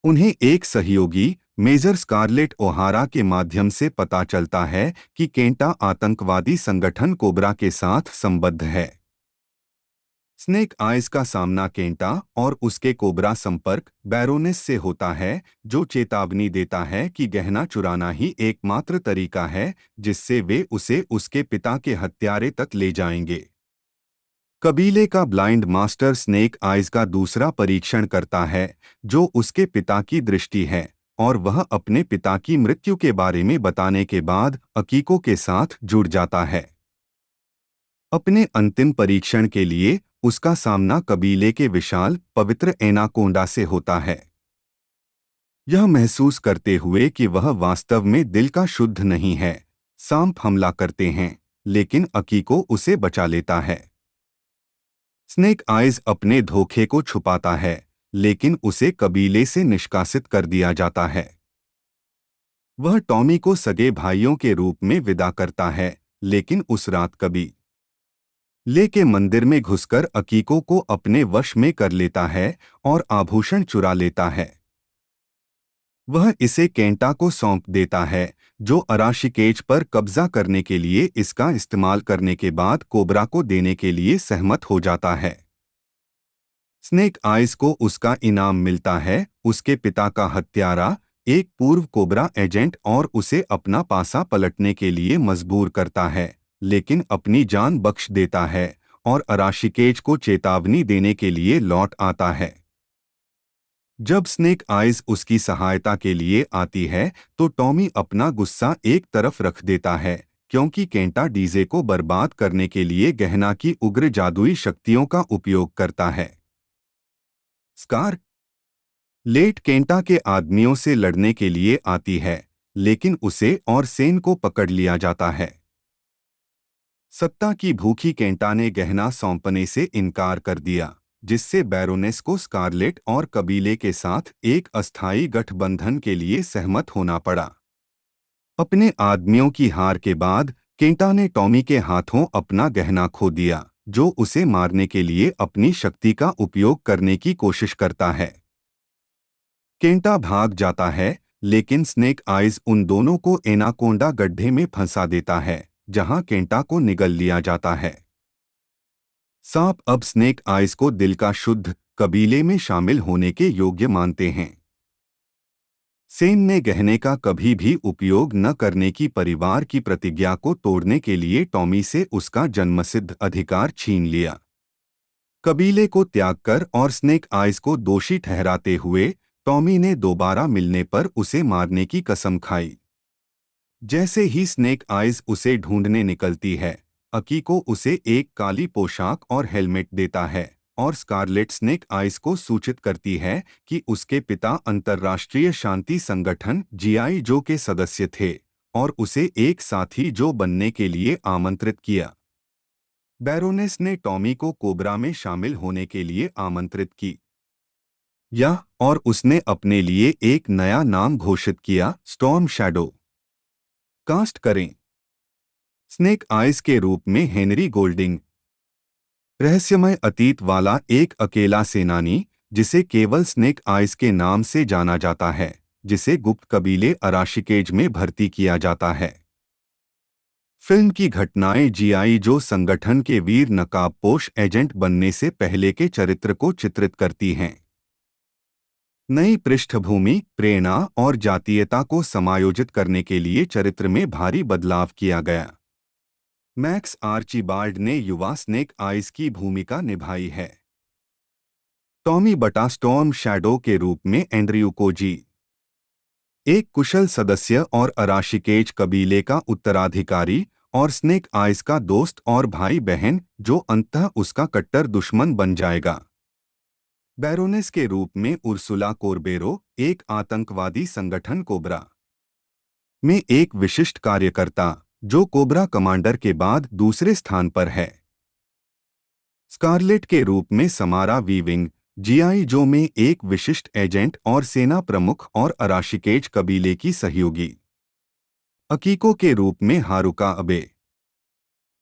उन्हें एक सहयोगी मेजर स्कारलेट ओहारा के माध्यम से पता चलता है कि केंटा आतंकवादी संगठन कोबरा के साथ संबद्ध है। स्नेक आइज का सामना केंटा और उसके कोबरा संपर्क बैरोनेस से होता है, जो चेतावनी देता है कि गहना चुराना ही एकमात्र तरीका है जिससे वे उसे उसके पिता के हत्यारे तक ले जाएंगे। कबीले का ब्लाइंड मास्टर स्नेक आइज का दूसरा परीक्षण करता है, जो उसके पिता की दृष्टि है, और वह अपने पिता की मृत्यु के बारे में बताने के बाद अकीको के साथ जुड़ जाता है। अपने अंतिम परीक्षण के लिए उसका सामना कबीले के विशाल पवित्र एनाकोंडा से होता है। यह महसूस करते हुए कि वह वास्तव में दिल का शुद्ध नहीं है, सांप हमला करते हैं, लेकिन अकीको उसे बचा लेता है। स्नेक आइज अपने धोखे को छुपाता है, लेकिन उसे कबीले से निष्कासित कर दिया जाता है। वह टॉमी को सगे भाइयों के रूप में विदा करता है, लेकिन उस रात कबीले के मंदिर में घुसकर अकीको को अपने वश में कर लेता है और आभूषण चुरा लेता है। वह इसे केंटा को सौंप देता है, जो अराशिकेज पर कब्जा करने के लिए इसका इस्तेमाल करने के बाद कोबरा को देने के लिए सहमत हो जाता है। स्नेक आइज को उसका इनाम मिलता है, उसके पिता का हत्यारा, एक पूर्व कोबरा एजेंट, और उसे अपना पासा पलटने के लिए मजबूर करता है, लेकिन अपनी जान बख्श देता है और अराशिकेज को चेतावनी देने के लिए लौट आता है। जब स्नेक आइज उसकी सहायता के लिए आती है तो टॉमी अपना गुस्सा एक तरफ रख देता है, क्योंकि केंटा डीजे को बर्बाद करने के लिए गहना की उग्र जादुई शक्तियों का उपयोग करता है। स्कार लेट केंटा के आदमियों से लड़ने के लिए आती है, लेकिन उसे और सेन को पकड़ लिया जाता है। सत्ता की भूखी केंटा ने गहना सौंपने से इनकार कर दिया, जिससे बैरोनेस को स्कारलेट और कबीले के साथ एक अस्थायी गठबंधन के लिए सहमत होना पड़ा। अपने आदमियों की हार के बाद केंटा ने टॉमी के हाथों अपना गहना खो दिया, जो उसे मारने के लिए अपनी शक्ति का उपयोग करने की कोशिश करता है। केंटा भाग जाता है, लेकिन स्नेक आइज उन दोनों को एनाकोंडा गड्ढे में फंसा देता है, जहां केंटा को निगल लिया जाता है। सांप अब स्नेक आइज को दिल का शुद्ध कबीले में शामिल होने के योग्य मानते हैं। सेन ने गहने का कभी भी उपयोग न करने की परिवार की प्रतिज्ञा को तोड़ने के लिए टॉमी से उसका जन्मसिद्ध अधिकार छीन लिया। कबीले को त्याग कर और स्नेक आइज को दोषी ठहराते हुए टॉमी ने दोबारा मिलने पर उसे मारने की कसम खाई। जैसे ही स्नेक आइज उसे ढूंढने निकलती है, अकीको उसे एक काली पोशाक और हेलमेट देता है और स्कारलेट स्नेक आइज को सूचित करती है कि उसके पिता अंतर्राष्ट्रीय शांति संगठन जीआई जो के सदस्य थे और उसे एक साथी जो बनने के लिए आमंत्रित किया। बैरोनेस ने टॉमी को कोबरा में शामिल होने के लिए आमंत्रित की और उसने अपने लिए एक नया नाम घोषित किया, स्टॉर्म शैडो। कास्ट करें। स्नेक आइज के रूप में हेनरी गोल्डिंग, रहस्यमय अतीत वाला एक अकेला सेनानी जिसे केवल स्नेक आइज के नाम से जाना जाता है, जिसे गुप्त कबीले अराशिकेज में भर्ती किया जाता है। फिल्म की घटनाएं जीआई जो संगठन के वीर नकाबपोश एजेंट बनने से पहले के चरित्र को चित्रित करती हैं। नई पृष्ठभूमि, प्रेरणा और जातीयता को समायोजित करने के लिए चरित्र में भारी बदलाव किया गया। मैक्स आर्चीबाल्ड ने युवा स्नेक आइज की भूमिका निभाई है। टॉमी बटा स्टॉर्म शैडो के रूप में एंड्रयू कोजी, एक कुशल सदस्य और अराशिकेज कबीले का उत्तराधिकारी और स्नेक आइज का दोस्त और भाई बहन, जो अंततः उसका कट्टर दुश्मन बन जाएगा। बैरोनेस के रूप में उर्सुला कोर्बेरो, एक आतंकवादी संगठन कोबरा में एक विशिष्ट कार्यकर्ता, जो कोबरा कमांडर के बाद दूसरे स्थान पर है। स्कारलेट के रूप में समारा वीविंग, जीआई जो में एक विशिष्ट एजेंट और सेना प्रमुख और अराशिकेज कबीले की सहयोगी। अकीको के रूप में हारुका अबे,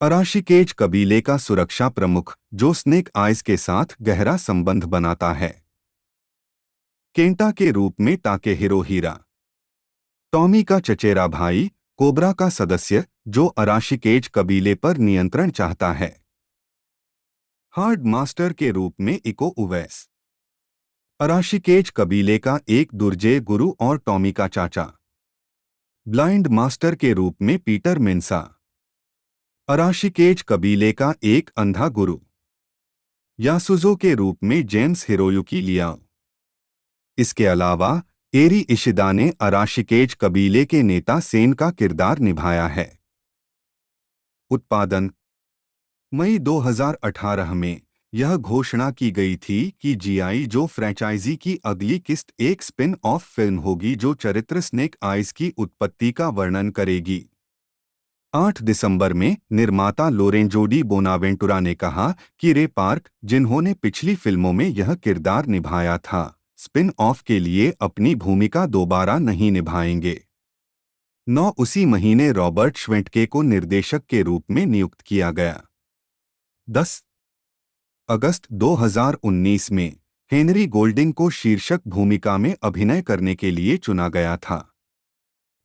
अराशिकेज कबीले का सुरक्षा प्रमुख, जो स्नेक आइज के साथ गहरा संबंध बनाता है। केंटा के रूप में ताकेहिरो हीरा, टॉमी का चचेरा भाई, कोबरा का सदस्य, जो अराशिकेज कबीले पर नियंत्रण चाहता है। हार्ड मास्टर के रूप में इको उवैस, अराशिकेज कबीले का एक दुर्जय गुरु और टॉमी का चाचा। ब्लाइंड मास्टर के रूप में पीटर मेंसा, अराशिकेज कबीले का एक अंधा गुरु। यासुजो के रूप में जेम्स हिरोयुकी लियाओ। इसके अलावा एरी इशिदा ने अराशिकेज कबीले के नेता सेन का किरदार निभाया है। उत्पादन मई 2018 में यह घोषणा की गई थी कि जीआई जो फ्रैंचाइजी की अगली किस्त एक स्पिन ऑफ फिल्म होगी जो चरित्र स्नेक आइज की उत्पत्ति का वर्णन करेगी। 8 दिसंबर में निर्माता लोरेंजो डी बोनावेंटुरा ने कहा कि रे पार्क, जिन्होंने पिछली फिल्मों में यह किरदार निभाया था, स्पिन ऑफ के लिए अपनी भूमिका दोबारा नहीं निभाएंगे। 9 उसी महीने रॉबर्ट श्वेंटके को निर्देशक के रूप में नियुक्त किया गया। 10 अगस्त 2019 में हेनरी गोल्डिंग को शीर्षक भूमिका में अभिनय करने के लिए चुना गया था।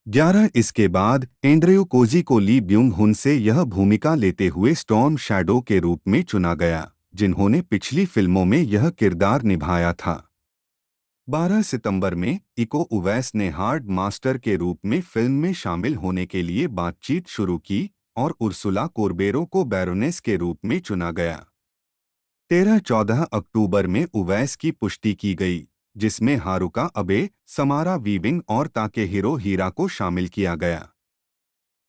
11 इसके बाद एंड्रयू कोजी को ली ब्यूंग हुन से यह भूमिका लेते हुए स्टॉर्म शैडो के रूप में चुना गया, जिन्होंने पिछली फिल्मों में यह किरदार निभाया था। 12 सितंबर में इको उवैस ने हार्ड मास्टर के रूप में फिल्म में शामिल होने के लिए बातचीत शुरू की और उर्सुला कोर्बेरो को बैरोनेस के रूप में चुना गया। 13-14 अक्टूबर में उवैस की पुष्टि की गई, जिसमें हारुका अबे, समारा वीविंग और ताकेहिरो हीरा को शामिल किया गया।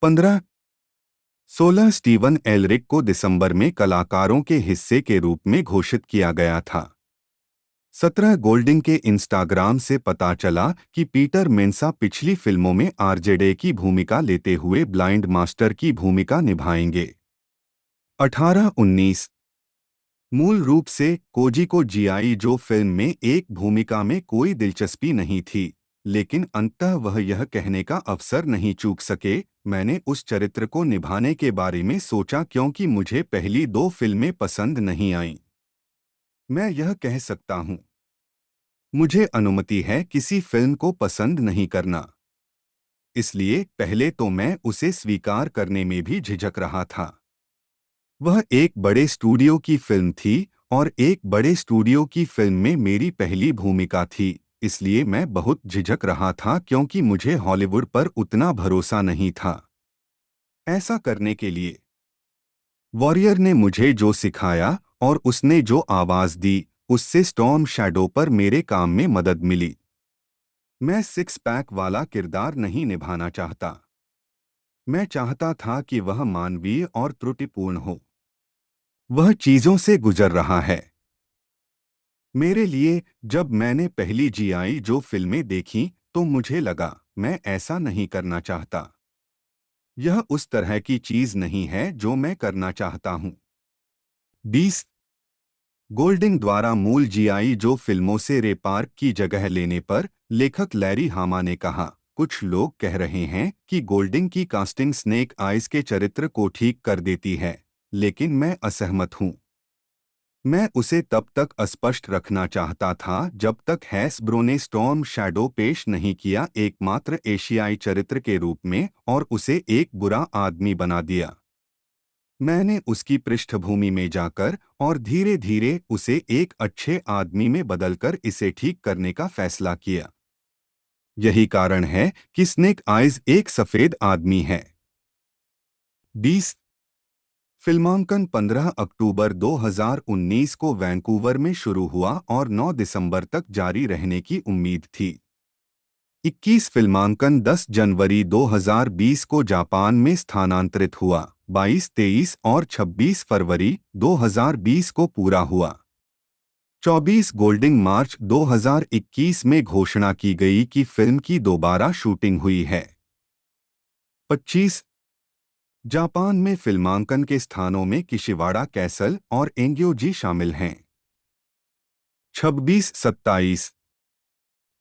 15-16 स्टीवन एलरिक को दिसंबर में कलाकारों के हिस्से के रूप में घोषित किया गया था। 17 गोल्डिंग के इंस्टाग्राम से पता चला कि पीटर मेंसा पिछली फिल्मों में आरजेडे की भूमिका लेते हुए ब्लाइंड मास्टर की भूमिका निभाएंगे। 18-19 मूल रूप से कोजी को जीआई जो फिल्म में एक भूमिका में कोई दिलचस्पी नहीं थी, लेकिन अंततः वह यह कहने का अवसर नहीं चूक सके, मैंने उस चरित्र को निभाने के बारे में सोचा क्योंकि मुझे पहली 2 फिल्में पसंद नहीं आईं। मैं यह कह सकता हूं, मुझे अनुमति है किसी फिल्म को पसंद नहीं करना। इसलिए पहले तो मैं उसे स्वीकार करने में भी झिझक रहा था। वह एक बड़े स्टूडियो की फिल्म थी और एक बड़े स्टूडियो की फिल्म में मेरी पहली भूमिका थी, इसलिए मैं बहुत झिझक रहा था क्योंकि मुझे हॉलीवुड पर उतना भरोसा नहीं था। ऐसा करने के लिए वॉरियर ने मुझे जो सिखाया और उसने जो आवाज दी, उससे स्टॉर्म शैडो पर मेरे काम में मदद मिली। मैं 6 पैक वाला किरदार नहीं निभाना चाहता। मैं चाहता था कि वह मानवीय और त्रुटिपूर्ण हो। वह चीजों से गुजर रहा है। मेरे लिए जब मैंने पहली जीआई जो फिल्में देखीं, तो मुझे लगा मैं ऐसा नहीं करना चाहता। यह उस तरह की चीज नहीं है जो मैं करना चाहता हूं। 20 गोल्डिंग द्वारा मूल जीआई जो फिल्मों से रे पार्क की जगह लेने पर लेखक लैरी हामा ने कहा, कुछ लोग कह रहे हैं कि गोल्डिंग की कास्टिंग स्नेक आइज के चरित्र को ठीक कर देती है, लेकिन मैं असहमत हूं। मैं उसे तब तक अस्पष्ट रखना चाहता था जब तक हैसब्रो ने स्टॉर्म शैडो पेश नहीं किया एकमात्र एशियाई चरित्र के रूप में और उसे एक बुरा आदमी बना दिया। मैंने उसकी पृष्ठभूमि में जाकर और धीरे धीरे उसे एक अच्छे आदमी में बदलकर इसे ठीक करने का फैसला किया। यही कारण है कि स्नेक आइज एक सफेद आदमी है। 20 फिल्मांकन 15 अक्टूबर 2019 को वैंकूवर में शुरू हुआ और 9 दिसंबर तक जारी रहने की उम्मीद थी। 21 फिल्मांकन 10 जनवरी 2020 को जापान में स्थानांतरित हुआ। 22, 23 और 26 फरवरी 2020 को पूरा हुआ। 24 गोल्डिंग मार्च 2021 में घोषणा की गई कि फिल्म की दोबारा शूटिंग हुई है। 25 जापान में फिल्मांकन के स्थानों में किशिवाड़ा कैसल और एंग्योजी शामिल हैं। 26-27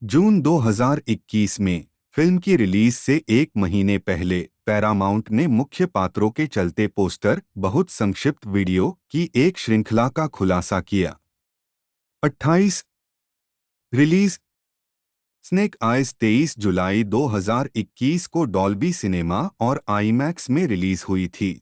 जून 2021 में फिल्म की रिलीज से एक महीने पहले पैरामाउंट ने मुख्य पात्रों के चलते पोस्टर, बहुत संक्षिप्त वीडियो की एक श्रृंखला का खुलासा किया। 28 रिलीज स्नेक आइज 23 जुलाई 2021 को डॉल्बी सिनेमा और आईमैक्स में रिलीज हुई थी।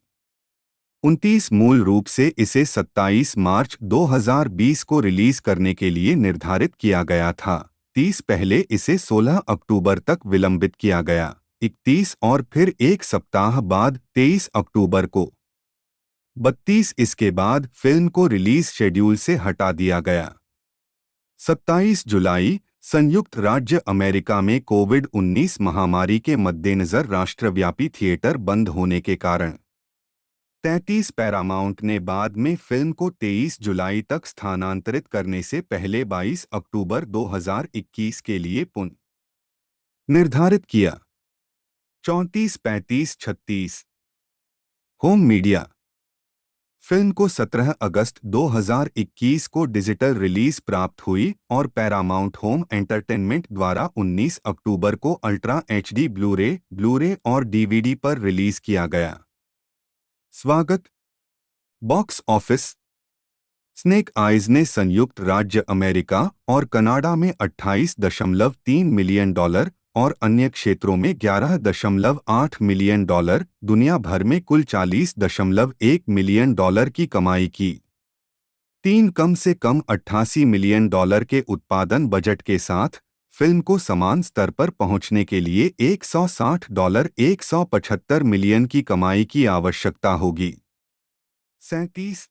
29 मूल रूप से इसे 27 मार्च 2020 को रिलीज करने के लिए निर्धारित किया गया था। 30 पहले इसे 16 अक्टूबर तक विलंबित किया गया। 31 और फिर एक सप्ताह बाद 23 अक्टूबर को। 32 इसके बाद फिल्म को रिलीज शेड्यूल से हटा दिया गया। 27 जुलाई संयुक्त राज्य अमेरिका में कोविड-19 महामारी के मद्देनजर राष्ट्रव्यापी थिएटर बंद होने के कारण 33 पैरामाउंट ने बाद में फिल्म को 23 जुलाई तक स्थानांतरित करने से पहले 22 अक्टूबर 2021 के लिए पुनः निर्धारित किया। 34, 35, 36 होम मीडिया फिल्म को 17 अगस्त 2021 को डिजिटल रिलीज प्राप्त हुई और पैरामाउंट होम एंटरटेनमेंट द्वारा 19 अक्टूबर को अल्ट्रा एचडी ब्लूरे और डीवीडी पर रिलीज किया गया। स्वागत बॉक्स ऑफिस स्नेक आइज ने संयुक्त राज्य अमेरिका और कनाडा में 28.3 मिलियन डॉलर और अन्य क्षेत्रों में 11.8 मिलियन डॉलर, दुनिया भर में कुल 40.1 मिलियन डॉलर की कमाई की। कम से कम 88 मिलियन डॉलर के उत्पादन बजट के साथ फिल्म को समान स्तर पर पहुंचने के लिए $160 175 मिलियन की कमाई की आवश्यकता होगी। 37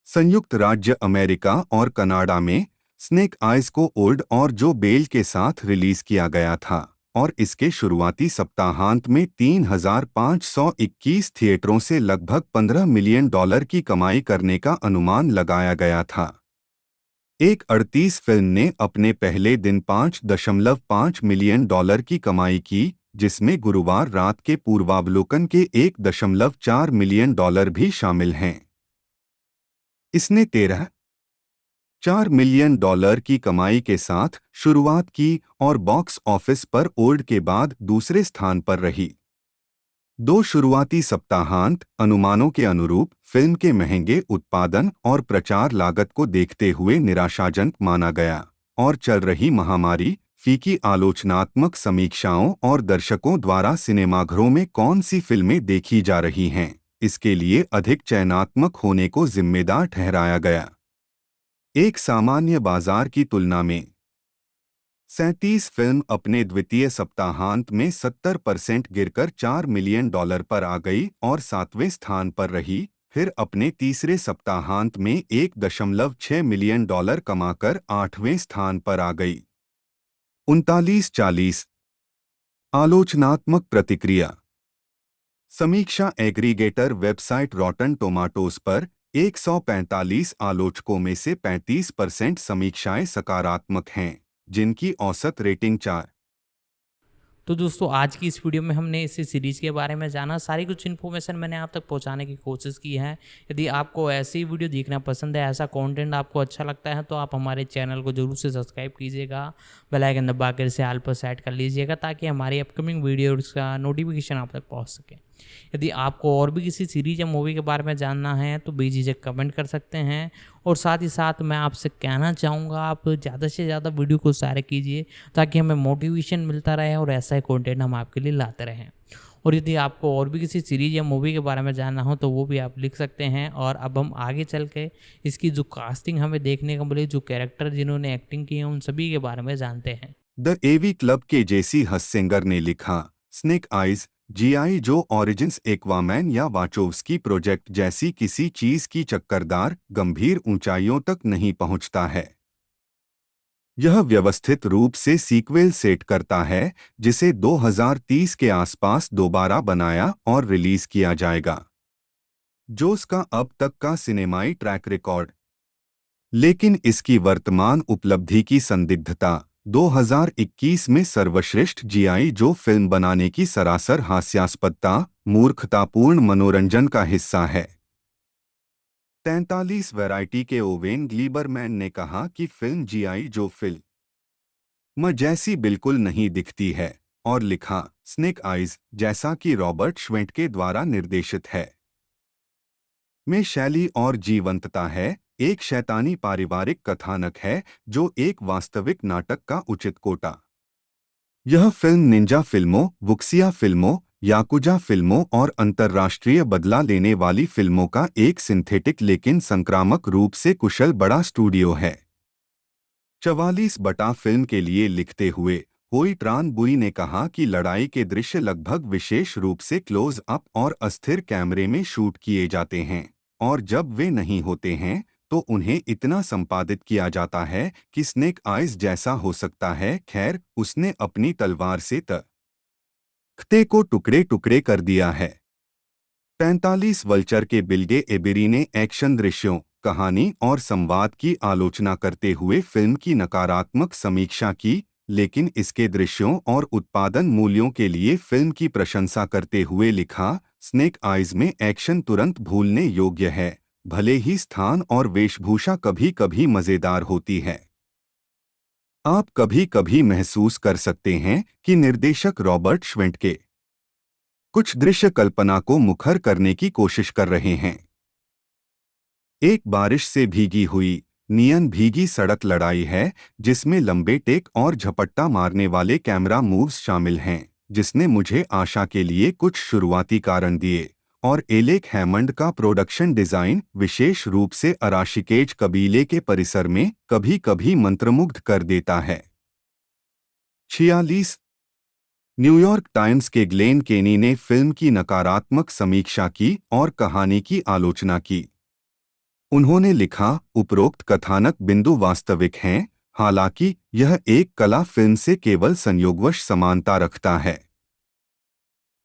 संयुक्त राज्य अमेरिका और कनाडा में स्नेक आइज को ओल्ड और जो बेल के साथ रिलीज किया गया था और इसके शुरुआती सप्ताहांत में 3,521 थिएटरों से लगभग 15 मिलियन डॉलर की कमाई करने का अनुमान लगाया गया था। एक 38 फिल्म ने अपने पहले दिन 5.5 मिलियन डॉलर की कमाई की, जिसमें गुरुवार रात के पूर्वावलोकन के 1.4 मिलियन डॉलर भी शामिल हैं। इसने 13.4 मिलियन डॉलर की कमाई के साथ शुरुआत की और बॉक्स ऑफिस पर ओल्ड के बाद दूसरे स्थान पर रही। दो शुरुआती सप्ताहांत अनुमानों के अनुरूप फिल्म के महंगे उत्पादन और प्रचार लागत को देखते हुए निराशाजनक माना गया और चल रही महामारी, फीकी आलोचनात्मक समीक्षाओं और दर्शकों द्वारा सिनेमाघरों में कौन सी फिल्में देखी जा रही हैं, इसके लिए अधिक चयनात्मक होने को जिम्मेदार ठहराया गया। एक सामान्य बाजार की तुलना में 37 फिल्म अपने द्वितीय सप्ताहांत में 70% गिरकर 4 मिलियन डॉलर पर आ गई और 7वें स्थान पर रही, फिर अपने तीसरे सप्ताहांत में 1.6 मिलियन डॉलर कमाकर 8वें स्थान पर आ गई। 39-40 आलोचनात्मक प्रतिक्रिया। समीक्षा एग्रीगेटर वेबसाइट रॉटन टोमाटोज पर 145 आलोचकों में से 35% समीक्षाएं सकारात्मक हैं, जिनकी औसत रेटिंग 4। तो दोस्तों आज की इस वीडियो में हमने इस सीरीज़ के बारे में जाना, सारी कुछ इन्फॉर्मेशन मैंने आप तक पहुंचाने की कोशिश की है। यदि आपको ऐसी वीडियो देखना पसंद है, ऐसा कंटेंट आपको अच्छा लगता है, तो आप हमारे चैनल को जरूर से सब्सक्राइब कीजिएगा, बेल आइकन दबाकर इसे ऑल पर सेट कर लीजिएगा ताकि हमारी अपकमिंग वीडियोज़ का नोटिफिकेशन आप तक पहुँच सके। यदि आपको और भी किसी सीरीज या मूवी के बारे में जानना है तो बेझिझक कमेंट कर सकते हैं। और साथ ही साथ मैं आपसे कहना चाहूँगा, आप ज़्यादा से ज़्यादा वीडियो को शेयर कीजिए ताकि हमें मोटिवेशन मिलता रहे और ऐसा ही कंटेंट हम आपके लिए लाते रहें। और यदि आपको और भी किसी सीरीज या मूवी के बारे में जानना हो तो वो भी आप लिख सकते हैं। और अब हम आगे चल के इसकी जो कास्टिंग हमें देखने को मिली, जो कैरेक्टर जिन्होंने एक्टिंग की है, उन सभी के बारे में जानते हैं। द एवी क्लब के जेसी हस्सिंगर ने लिखा, स्नेक आइज जीआई जो ओरिजिन्स एक्वामैन या वाचोव्स्की प्रोजेक्ट जैसी किसी चीज की चक्करदार गंभीर ऊंचाइयों तक नहीं पहुंचता है। यह व्यवस्थित रूप से सीक्वल सेट करता है जिसे 2030 के आसपास दोबारा बनाया और रिलीज किया जाएगा, जो इसका अब तक का सिनेमाई ट्रैक रिकॉर्ड। लेकिन इसकी वर्तमान उपलब्धि की संदिग्धता 2021 में सर्वश्रेष्ठ जीआई जो फिल्म बनाने की सरासर हास्यास्पदता, मूर्खतापूर्ण मनोरंजन का हिस्सा है। 43 वैरायटी के ओवेन ग्लीबरमैन ने कहा कि फिल्म जीआई जो फिल्म जैसी बिल्कुल नहीं दिखती है और लिखा, स्नेक आइज जैसा कि रॉबर्ट श्वेंटके द्वारा निर्देशित है में शैली और जीवंतता है, एक शैतानी पारिवारिक कथानक है जो एक वास्तविक नाटक का उचित कोटा। यह फिल्म निंजा फिल्मों, वुक्सिया फिल्मों, याकुजा फिल्मों और अंतर्राष्ट्रीय बदला लेने वाली फिल्मों का एक सिंथेटिक लेकिन संक्रामक रूप से कुशल बड़ा स्टूडियो है। 44 बटा फिल्म के लिए लिखते हुए होई ट्रान बुई ने कहा कि लड़ाई के दृश्य लगभग विशेष रूप से क्लोज अप और अस्थिर कैमरे में शूट किए जाते हैं और जब वे नहीं होते हैं तो उन्हें इतना संपादित किया जाता है कि स्नेक आइज जैसा हो सकता है। खैर, उसने अपनी तलवार से तख्ते को टुकड़े टुकड़े कर दिया है। 45 वल्चर के बिल्गे एबेरी ने एक्शन दृश्यों, कहानी और संवाद की आलोचना करते हुए फिल्म की नकारात्मक समीक्षा की, लेकिन इसके दृश्यों और उत्पादन मूल्यों के लिए फिल्म की प्रशंसा करते हुए लिखा, स्नेक आइज में एक्शन तुरंत भूलने योग्य है, भले ही स्थान और वेशभूषा कभी कभी मजेदार होती है। आप कभी कभी महसूस कर सकते हैं कि निर्देशक रॉबर्ट श्वेंटके कुछ दृश्य कल्पना को मुखर करने की कोशिश कर रहे हैं। एक बारिश से भीगी हुई नियन भीगी सड़क लड़ाई है जिसमें लंबे टेक और झपट्टा मारने वाले कैमरा मूव्स शामिल हैं, जिसने मुझे आशा के लिए कुछ शुरुआती कारण दिए। और एलेक हैमंड का प्रोडक्शन डिजाइन विशेष रूप से अराशिकेज कबीले के परिसर में कभी कभी मंत्रमुग्ध कर देता है। 46 न्यूयॉर्क टाइम्स के ग्लेन केनी ने फिल्म की नकारात्मक समीक्षा की और कहानी की आलोचना की। उन्होंने लिखा, उपरोक्त कथानक बिंदु वास्तविक हैं, हालांकि यह एक कला फिल्म से केवल संयोगवश समानता रखता है।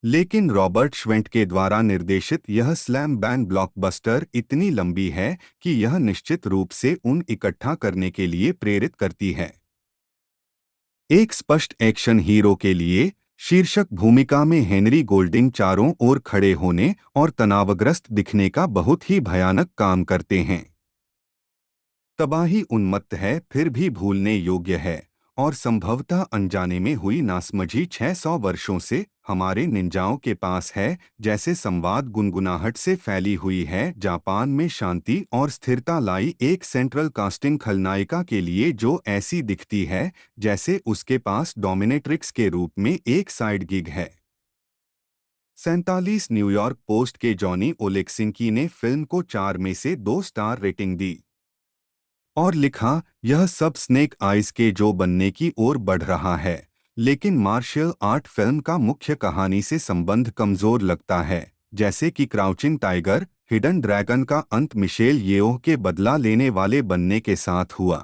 लेकिन रॉबर्ट श्वेंट के द्वारा निर्देशित यह स्लैम बैंग ब्लॉकबस्टर इतनी लंबी है कि यह निश्चित रूप से उन इकट्ठा करने के लिए प्रेरित करती है। एक स्पष्ट एक्शन हीरो के लिए शीर्षक भूमिका में हेनरी गोल्डिंग चारों ओर खड़े होने और तनावग्रस्त दिखने का बहुत ही भयानक काम करते हैं। तबाही उन्मत्त है, फिर भी भूलने योग्य है और संभवतः अनजाने में हुई नासमझी 600 वर्षों से हमारे निंजाओं के पास है, जैसे संवाद गुनगुनाहट से फैली हुई है। जापान में शांति और स्थिरता लाई एक सेंट्रल कास्टिंग खलनायिका के लिए जो ऐसी दिखती है जैसे उसके पास डोमिनेट्रिक्स के रूप में एक साइड गिग है। 47 न्यूयॉर्क पोस्ट के जॉनी ओलेक्सिंकी ने फिल्म को 4 में से 2 स्टार रेटिंग दी और लिखा, यह सब स्नेक आइज के जो बनने की ओर बढ़ रहा है, लेकिन मार्शल आर्ट फिल्म का मुख्य कहानी से संबंध कमजोर लगता है, जैसे कि क्राउचिंग टाइगर, हिडन ड्रैगन का अंत मिशेल येओह के बदला लेने वाले बनने के साथ हुआ।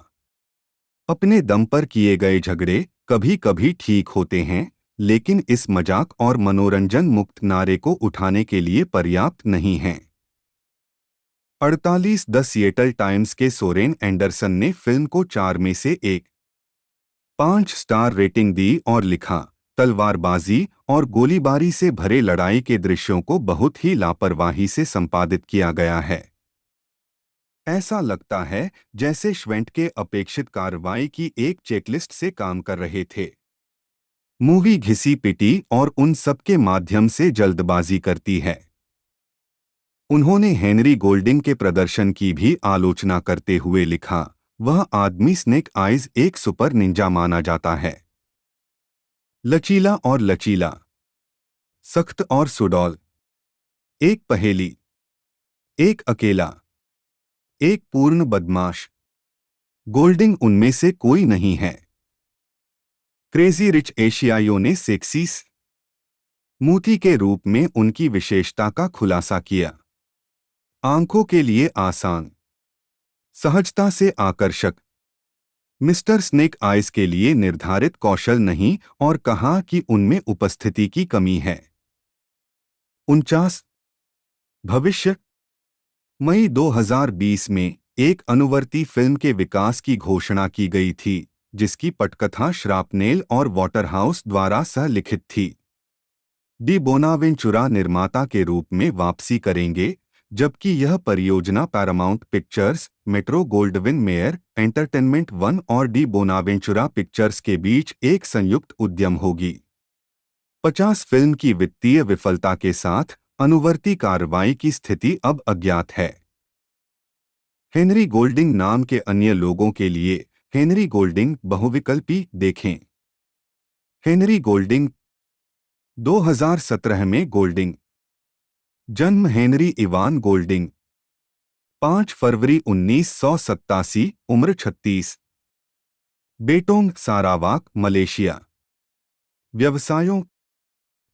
अपने दम पर किए गए झगड़े कभी कभी ठीक होते हैं, लेकिन इस मजाक और मनोरंजन मुक्त नारे को उठाने के लिए पर्याप्त नहीं हैं। 48 द सिएटल टाइम्स के सोरेन एंडरसन ने फिल्म को 4 में से 5 स्टार रेटिंग दी और लिखा, तलवारबाजी और गोलीबारी से भरे लड़ाई के दृश्यों को बहुत ही लापरवाही से संपादित किया गया है। ऐसा लगता है जैसे श्वेंट के अपेक्षित कार्रवाई की एक चेकलिस्ट से काम कर रहे थे। मूवी घिसी पिटी और उन सब के माध्यम से जल्दबाजी करती है। उन्होंने हेनरी गोल्डिंग के प्रदर्शन की भी आलोचना करते हुए लिखा, वह आदमी स्नेक आइज एक सुपर निंजा माना जाता है। लचीला और लचीला, सख्त और सुडौल, एक पहेली, एक अकेला, एक पूर्ण बदमाश। गोल्डिंग उनमें से कोई नहीं है। क्रेजी रिच एशियाइयों ने सेक्सी स्मूथी के रूप में उनकी विशेषता का खुलासा किया। आंखों के लिए आसान, सहजता से आकर्षक, मिस्टर स्नेक आइज के लिए निर्धारित कौशल नहीं और कहा कि उनमें उपस्थिति की कमी है। 49 भविष्य मई 2020 में एक अनुवर्ती फिल्म के विकास की घोषणा की गई थी, जिसकी पटकथा श्रापनेल और वॉटरहाउस द्वारा सह लिखित थी। डी बोनावेंचुरा निर्माता के रूप में वापसी करेंगे, जबकि यह परियोजना Paramount pictures, metro Gold Wing mayor entertainment one और डी बोनावेंचुरा पिक्चर्स के बीच एक संयुक्त उद्यम होगी। 50 फिल्म की वित्तीय विफलता के साथ अनुवर्ती कार्रवाई की स्थिति अब अज्ञात है। हेनरी गोल्डिंग नाम के अन्य लोगों के लिए हेनरी गोल्डिंग बहुविकल्पी देखें। हेनरी गोल्डिंग 2017 में गोल्डिंग जन्म हेनरी इवान गोल्डिंग 5 फरवरी 1987, उम्र 36, बेटोंग सारावाक, मलेशिया। व्यवसायों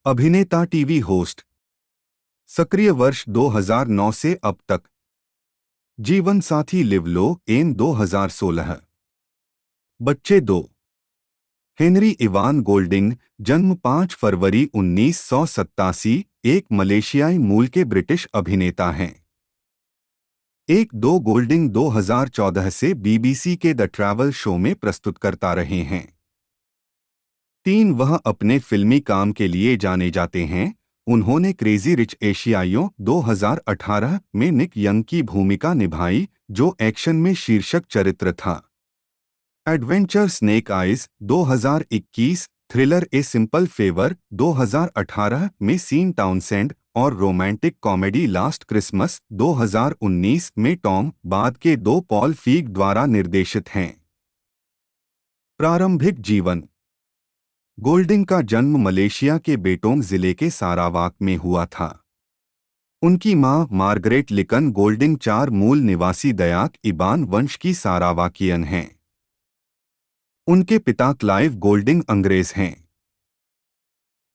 अभिनेता, टीवी होस्ट, सक्रिय वर्ष 2009 से अब तक। जीवन साथी लिवलो एन 2016। बच्चे 2। हेनरी इवान गोल्डिंग जन्म 5 फरवरी 1987, एक मलेशियाई मूल के ब्रिटिश अभिनेता हैं। 1-2 गोल्डिंग 2014 से बीबीसी के द ट्रैवल शो में प्रस्तुत करता रहे हैं। 3 वह अपने फिल्मी काम के लिए जाने जाते हैं। उन्होंने क्रेजी रिच एशियाइयों 2018 में निक यंग की भूमिका निभाई, जो एक्शन में शीर्षक चरित्र था। Adventure snake eyes 2021, thriller a simple favour 2018 में सीन टाउनसेंड और रोमांटिक कॉमेडी लास्ट क्रिसमस 2019 में टॉम बाद के दो पॉल फीग द्वारा निर्देशित हैं। प्रारंभिक जीवन। गोल्डिंग का जन्म मलेशिया के बेटोंग जिले के सारावाक में हुआ था। उनकी मां मार्गरेट लिकन गोल्डिंग चार मूल निवासी दयाक इबान वंश की सारावाकियन हैं। उनके पिता क्लाइव गोल्डिंग अंग्रेज हैं।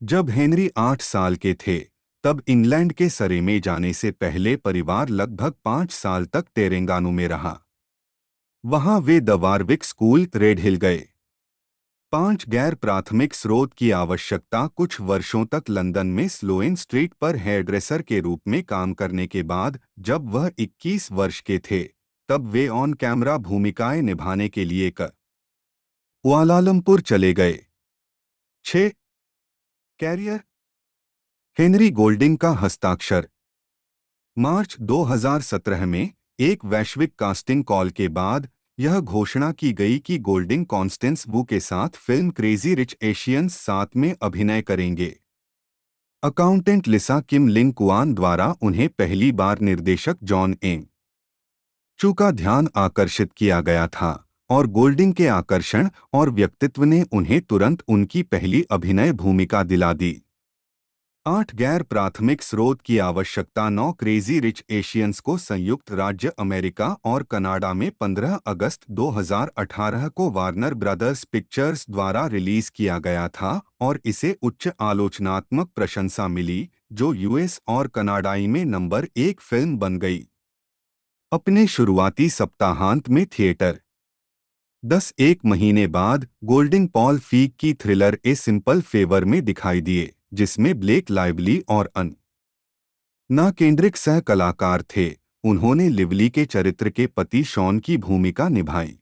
जब हेनरी 8 साल के थे तब इंग्लैंड के सरे में जाने से पहले परिवार लगभग 5 साल तक तेरेंगानू में रहा। वहां वे द वारविक स्कूल रेडहिल गए। 5 गैर प्राथमिक स्रोत की आवश्यकता कुछ वर्षों तक लंदन में स्लोएन स्ट्रीट पर हेयरड्रेसर के रूप में काम करने के बाद जब वह 21 वर्ष के थे तब वे ऑन कैमरा भूमिकाएं निभाने के लिए कुआलालंपुर चले गए। 6 कैरियर। हेनरी गोल्डिंग का हस्ताक्षर। मार्च 2017 में एक वैश्विक कास्टिंग कॉल के बाद यह घोषणा की गई कि गोल्डिंग कॉन्स्टेंस वू के साथ फिल्म क्रेजी रिच एशियंस 7 में अभिनय करेंगे। अकाउंटेंट लिसा किम लिंग कुआन द्वारा उन्हें पहली बार निर्देशक जॉन एंग चू का ध्यान आकर्षित किया गया था और गोल्डिंग के आकर्षण और व्यक्तित्व ने उन्हें तुरंत उनकी पहली अभिनय भूमिका दिला दी। 8 गैर प्राथमिक स्रोत की आवश्यकता 9 क्रेजी रिच एशियंस को संयुक्त राज्य अमेरिका और कनाडा में 15 अगस्त 2018 को वार्नर ब्रदर्स पिक्चर्स द्वारा रिलीज किया गया था और इसे उच्च आलोचनात्मक प्रशंसा मिली जो यूएस और कनाडाई में नंबर 1 फिल्म बन गई। अपने शुरुआती सप्ताहांत में थिएटर 1 महीने बाद गोल्डिंग पॉल फीग की थ्रिलर ए सिंपल फेवर में दिखाई दिए जिसमें ब्लेक लाइवली और अन्ना केंड्रिक सह कलाकार थे। उन्होंने लिवली के चरित्र के पति शॉन की भूमिका निभाई।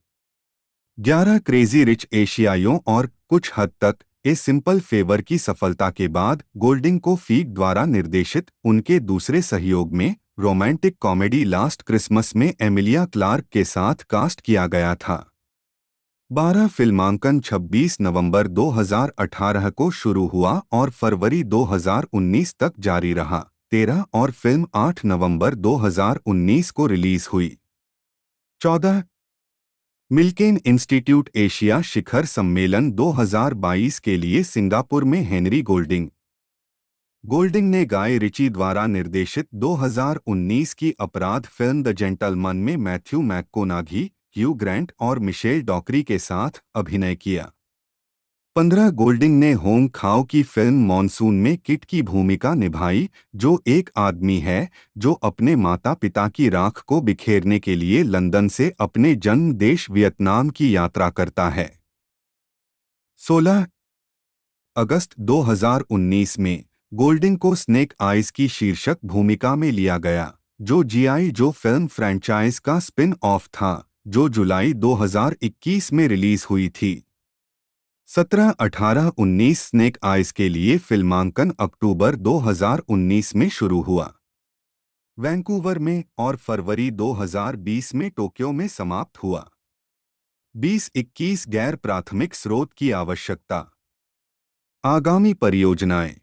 11 क्रेजी रिच एशियाइयों और कुछ हद तक ए सिंपल फेवर की सफलता के बाद गोल्डिंग को फीग द्वारा निर्देशित उनके दूसरे सहयोग में रोमांटिक कॉमेडी लास्ट क्रिसमस में एमिलिया क्लार्क के साथ कास्ट किया गया था। 12 फिल्मांकन 26 नवंबर 2018 को शुरू हुआ और फरवरी 2019 तक जारी रहा। 13 और फिल्म 8 नवंबर 2019 को रिलीज हुई। 14 मिल्केन इंस्टीट्यूट एशिया शिखर सम्मेलन 2022 के लिए सिंगापुर में हेनरी गोल्डिंग ने गाय रिची द्वारा निर्देशित 2019 की अपराध फिल्म द जेंटलमैन में मैथ्यू मैककोनाघी, ह्यू ग्रांट और मिशेल डॉकरी के साथ अभिनय किया। 15 गोल्डिंग ने होंग खाओ की फिल्म मॉनसून में किट की भूमिका निभाई जो एक आदमी है जो अपने माता पिता की राख को बिखेरने के लिए लंदन से अपने जन्म देश वियतनाम की यात्रा करता है। 16 अगस्त 2019 में गोल्डिंग को स्नेक आइज की शीर्षक भूमिका में लिया गया जो जीआई जो फिल्म फ्रैंचाइज का स्पिन ऑफ था जो जुलाई 2021 में रिलीज हुई थी। 17, 18, 19 स्नेक आइज के लिए फिल्मांकन अक्टूबर 2019 में शुरू हुआ, वैंकूवर में और फरवरी 2020 में टोक्यो में समाप्त हुआ। 20-21 गैर प्राथमिक स्रोत की आवश्यकता। आगामी परियोजनाएं।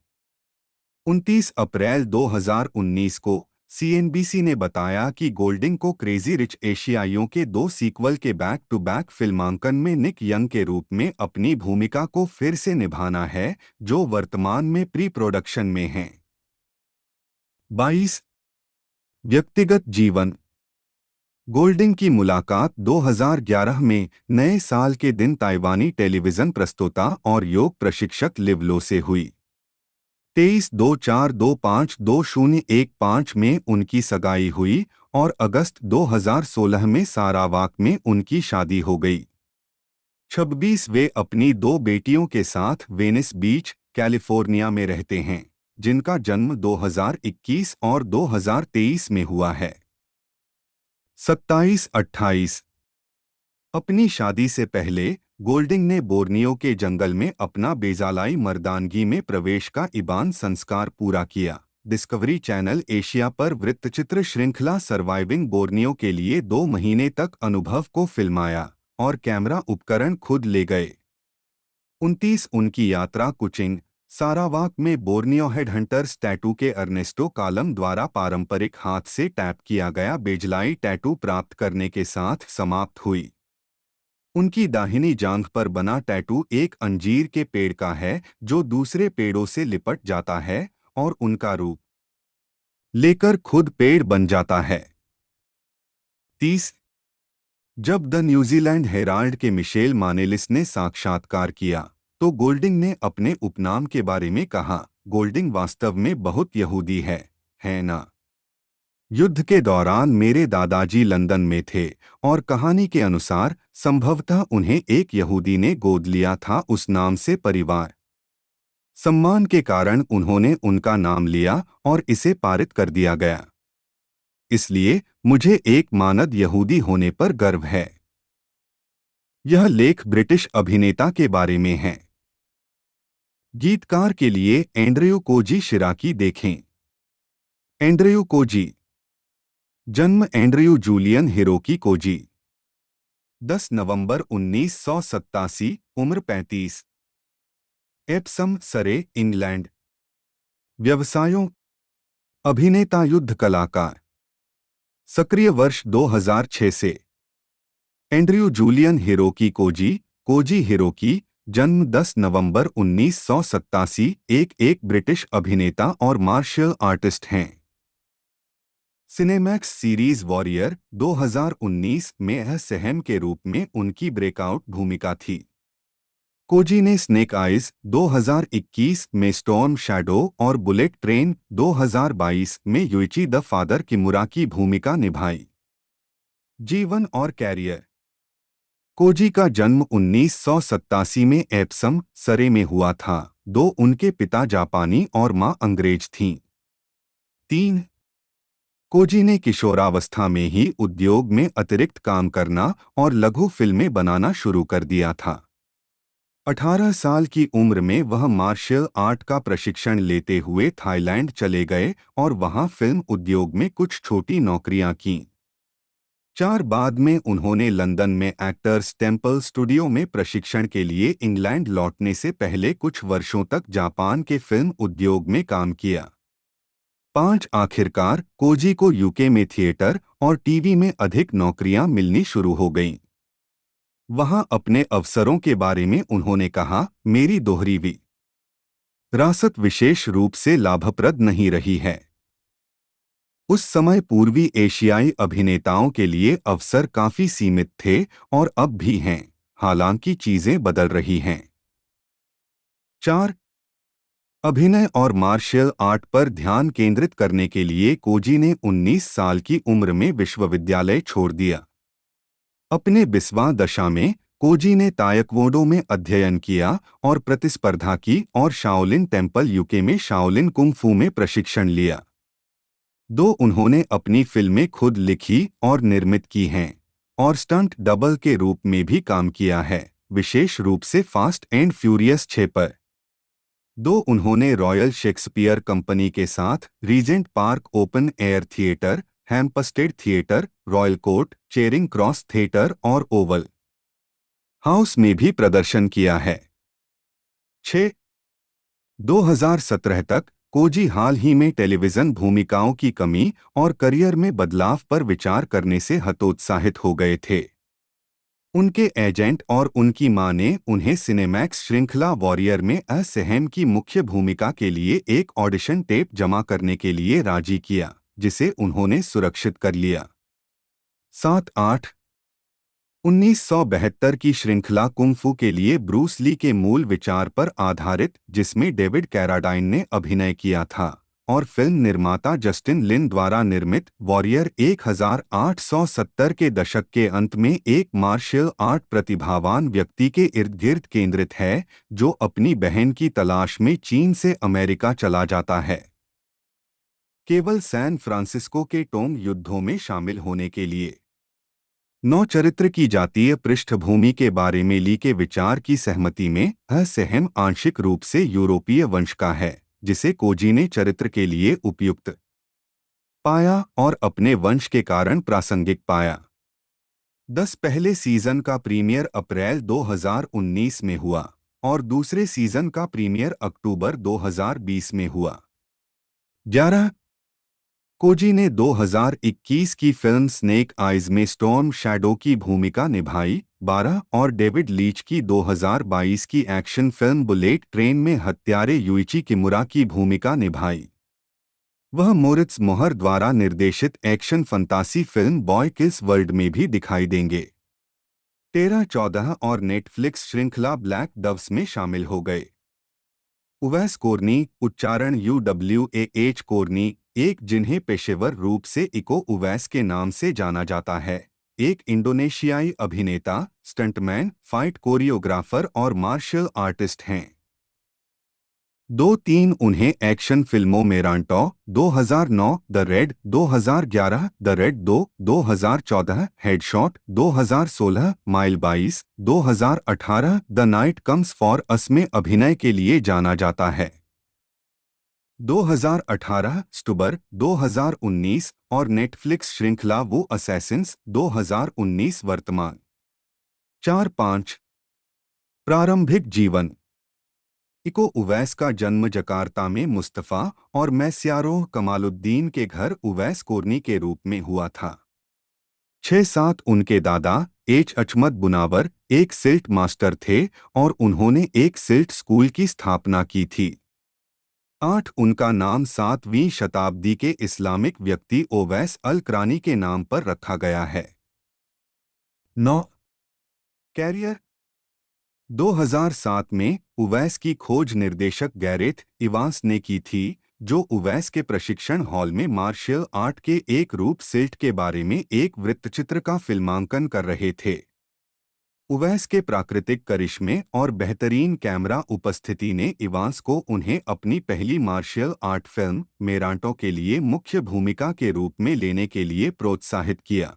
29 अप्रैल 2019 को सीएनबीसी ने बताया कि गोल्डिंग को क्रेजी रिच एशियाइयों के 2 सीक्वल के बैक टू बैक फिल्मांकन में निक यंग के रूप में अपनी भूमिका को फिर से निभाना है जो वर्तमान में प्री प्रोडक्शन में हैं। 22 व्यक्तिगत जीवन। गोल्डिंग की मुलाकात 2011 में नए साल के दिन ताइवानी टेलीविजन प्रस्तोता और योग प्रशिक्षक लिव लो से हुई। 23-2-4-2-5-2015 में उनकी सगाई हुई और अगस्त 2016 में सारावाक में उनकी शादी हो गई। 26 वे अपनी 2 बेटियों के साथ वेनिस बीच, कैलिफोर्निया में रहते हैं, जिनका जन्म 2021 और 2023 में हुआ है। 27-28 अपनी शादी से पहले गोल्डिंग ने बोर्नियो के जंगल में अपना बेजालाई मर्दानगी में प्रवेश का इबान संस्कार पूरा किया। डिस्कवरी चैनल एशिया पर वृत्तचित्र श्रृंखला सर्वाइविंग बोर्नियो के लिए 2 महीने तक अनुभव को फिल्माया और कैमरा उपकरण खुद ले गए। 29 उनकी यात्रा कुचिंग, सारावाक में बोर्नियो हेडहंटर्स टैटू के अर्नेस्टो कालम द्वारा पारंपरिक हाथ से टैप किया गया बेजलाई टैटू प्राप्त करने के साथ समाप्त हुई। उनकी दाहिनी जांघ पर बना टैटू एक अंजीर के पेड़ का है जो दूसरे पेड़ों से लिपट जाता है और उनका रूप लेकर खुद पेड़ बन जाता है। 30 जब द न्यूजीलैंड हेराल्ड के मिशेल मानेलिस ने साक्षात्कार किया तो गोल्डिंग ने अपने उपनाम के बारे में कहा, गोल्डिंग वास्तव में बहुत यहूदी है ना? युद्ध के दौरान मेरे दादाजी लंदन में थे और कहानी के अनुसार संभवतः उन्हें एक यहूदी ने गोद लिया था। उस नाम से परिवार सम्मान के कारण उन्होंने उनका नाम लिया और इसे पारित कर दिया गया। इसलिए मुझे एक मानद यहूदी होने पर गर्व है। यह लेख ब्रिटिश अभिनेता के बारे में है। गीतकार के लिए एंड्रयू कोजी शिराकी देखें। एंड्रयू कोजी जन्म एंड्रयू जूलियन हिरोकी कोजी 10 नवंबर 1987, उम्र 35, एप्सम सरे, इंग्लैंड। व्यवसायों अभिनेता, युद्ध कलाकार। सक्रिय वर्ष 2006 से। Andrew Julian Hiroki Koji, Koji Hiroki, जन्म 10 नवंबर 1987, एक ब्रिटिश अभिनेता और मार्शल आर्टिस्ट हैं। सिनेमैक्स सीरीज वॉरियर 2019 में सहम के रूप में उनकी ब्रेकआउट भूमिका थी। कोजी ने स्नेक आइज 2021 में, स्टॉर्म शैडो और बुलेट ट्रेन 2022 में युइची द फादर किमुरा की भूमिका निभाई। जीवन और कैरियर। कोजी का जन्म 1987 में एप्सम सरे में हुआ था। उनके पिता जापानी और मां अंग्रेज थीं। 3 कोजी ने किशोरावस्था में ही उद्योग में अतिरिक्त काम करना और लघु फिल्में बनाना शुरू कर दिया था। 18 साल की उम्र में वह मार्शल आर्ट का प्रशिक्षण लेते हुए थाईलैंड चले गए और वहां फिल्म उद्योग में कुछ छोटी नौकरियां कीं। 4 बाद में उन्होंने लंदन में एक्टर्स टेम्पल स्टूडियो में प्रशिक्षण के लिए इंग्लैंड लौटने से पहले कुछ वर्षों तक जापान के फिल्म उद्योग में काम किया। 5 आखिरकार कोजी को यूके में थिएटर और टीवी में अधिक नौकरियां मिलनी शुरू हो गईं। वहां अपने अवसरों के बारे में उन्होंने कहा, मेरी दोहरी विरासत विशेष रूप से लाभप्रद नहीं रही है। उस समय पूर्वी एशियाई अभिनेताओं के लिए अवसर काफी सीमित थे और अब भी हैं, हालांकि चीजें बदल रही हैं। 4 अभिनय और मार्शल आर्ट पर ध्यान केंद्रित करने के लिए कोजी ने 19 साल की उम्र में विश्वविद्यालय छोड़ दिया। अपने 20वां दशा में कोजी ने तायक्वोंडो में अध्ययन किया और प्रतिस्पर्धा की और शाओलिन टेम्पल यूके में शाओलिन कुंग फू में प्रशिक्षण लिया। उन्होंने अपनी फिल्में खुद लिखी और निर्मित की हैं और स्टंट डबल के रूप में भी काम किया है, विशेष रूप से फास्ट एंड फ्यूरियस 6 पर। उन्होंने रॉयल शेक्सपियर कंपनी के साथ Regent Park open air theatre, Hampstead theatre, Royal Court, Charing Cross theatre और ओवल हाउस में भी प्रदर्शन किया है। 6 2017 तक कोजी हाल ही में टेलीविजन भूमिकाओं की कमी और करियर में बदलाव पर विचार करने से हतोत्साहित हो गए थे। उनके एजेंट और उनकी मां ने उन्हें सिनेमैक्स श्रृंखला वॉरियर में असहम की मुख्य भूमिका के लिए एक ऑडिशन टेप जमा करने के लिए राजी किया, जिसे उन्होंने सुरक्षित कर लिया। 7-8 1972 की श्रृंखला कुंग फू के लिए ब्रूस ली के मूल विचार पर आधारित, जिसमें डेविड कैराडाइन ने अभिनय किया था, और फिल्म निर्माता जस्टिन लिन द्वारा निर्मित वॉरियर 1870 के दशक के अंत में एक मार्शल आर्ट प्रतिभावान व्यक्ति के इर्द गिर्द केंद्रित है जो अपनी बहन की तलाश में चीन से अमेरिका चला जाता है, केवल सैन फ्रांसिस्को के टोंग युद्धों में शामिल होने के लिए। 9 चरित्र की जातीय पृष्ठभूमि के बारे में ली के विचार की सहमति में असहम आंशिक रूप से यूरोपीय वंश का है, जिसे कोजी ने चरित्र के लिए उपयुक्त पाया और अपने वंश के कारण प्रासंगिक पाया। 10 पहले सीजन का प्रीमियर अप्रैल 2019 में हुआ। और दूसरे सीजन का प्रीमियर अक्टूबर 2020 में हुआ। 11 कोजी ने 2021 की फिल्म स्नेक आइज में स्टॉर्म शैडो की भूमिका निभाई। 12 और डेविड लीच की 2022 की एक्शन फिल्म बुलेट ट्रेन में हत्यारे यूइची किमुरा की भूमिका निभाई। वह मोरित्स मोहर द्वारा निर्देशित एक्शन फंतासी फिल्म बॉय किस वर्ल्ड में भी दिखाई देंगे। 13-14 और नेटफ्लिक्स श्रृंखला ब्लैक डव्स में शामिल हो गए। उवैस कोरनी, उच्चारण UWAH कोरनी, एक जिन्हें पेशेवर रूप से इको उवैस के नाम से जाना जाता है, एक इंडोनेशियाई अभिनेता, स्टंटमैन, फाइट कोरियोग्राफर और मार्शल आर्टिस्ट हैं। 2-3 उन्हें एक्शन फिल्मों मेरांटो 2009, the red 2011, the red 2 2014, headshot 2016, mile 22 2018, the night comes for us में अभिनय के लिए जाना जाता है। 2018 स्टुबर 2019 और नेटफ्लिक्स श्रृंखला वो असैसिन्स 2019 वर्तमान। 4-5 प्रारंभिक जीवन। इको उवैस का जन्म जकार्ता में मुस्तफ़ा और मैस्यारोह कमालुद्दीन के घर उवैस कोरनी के रूप में हुआ था। 6-7 उनके दादा अचमत बुनावर एक सिल्ट मास्टर थे और उन्होंने एक सिल्ट स्कूल की स्थापना की थी। 8 उनका नाम 7वीं शताब्दी के इस्लामिक व्यक्ति ओवैस अल करानी के नाम पर रखा गया है। 9 कैरियर। 2007 में उवैस की खोज निर्देशक गैरेथ इवांस ने की थी, जो उवैस के प्रशिक्षण हॉल में मार्शल आर्ट के एक रूप सिल्ट के बारे में एक वृत्तचित्र का फिल्मांकन कर रहे थे। उवैस के प्राकृतिक करिश्मे और बेहतरीन कैमरा उपस्थिति ने इवांस को उन्हें अपनी पहली मार्शल आर्ट फिल्म मेरांटो के लिए मुख्य भूमिका के रूप में लेने के लिए प्रोत्साहित किया।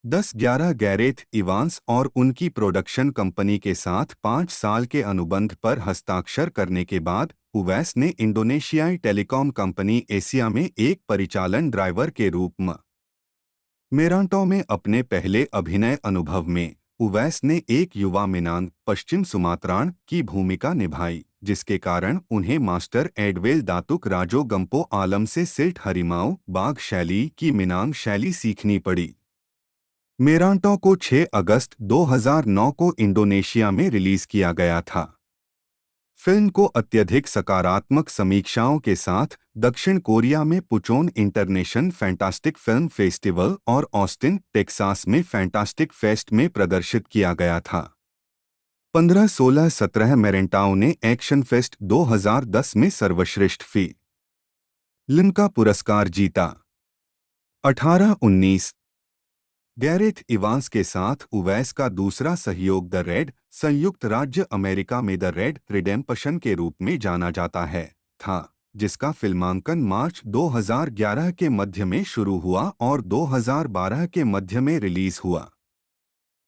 10-11 गैरेथ इवांस और उनकी प्रोडक्शन कंपनी के साथ 5 साल के अनुबंध पर हस्ताक्षर करने के बाद उवैस ने इंडोनेशियाई टेलीकॉम कंपनी एशिया में एक परिचालन ड्राइवर के रूप में मेरांटो में अपने पहले अभिनय अनुभव में उवैस ने एक युवा मिनांग पश्चिम सुमात्रान की भूमिका निभाई, जिसके कारण उन्हें मास्टर एडवेल दातुक राजो गंपो आलम से सिल्ट हरिमाऊ बाघ शैली की मिनांग शैली सीखनी पड़ी। मेरांटो को 6 अगस्त 2009 को इंडोनेशिया में रिलीज किया गया था। फिल्म को अत्यधिक सकारात्मक समीक्षाओं के साथ दक्षिण कोरिया में पुचोन इंटरनेशनल फैंटास्टिक फिल्म फेस्टिवल और ऑस्टिन, टेक्सास में फैंटास्टिक फेस्ट में प्रदर्शित किया गया था। 15, 16, 17 मेरेंटाओ ने एक्शन फेस्ट 2010 में सर्वश्रेष्ठ फिल्म का पुरस्कार जीता। 18, 19 गैरेथ इवांस के साथ उवैस का दूसरा सहयोग द रेड, संयुक्त राज्य अमेरिका में द रेड रिडेम्पशन के रूप में जाना जाता है, था, जिसका फिल्मांकन मार्च 2011 के मध्य में शुरू हुआ और 2012 के मध्य में रिलीज हुआ।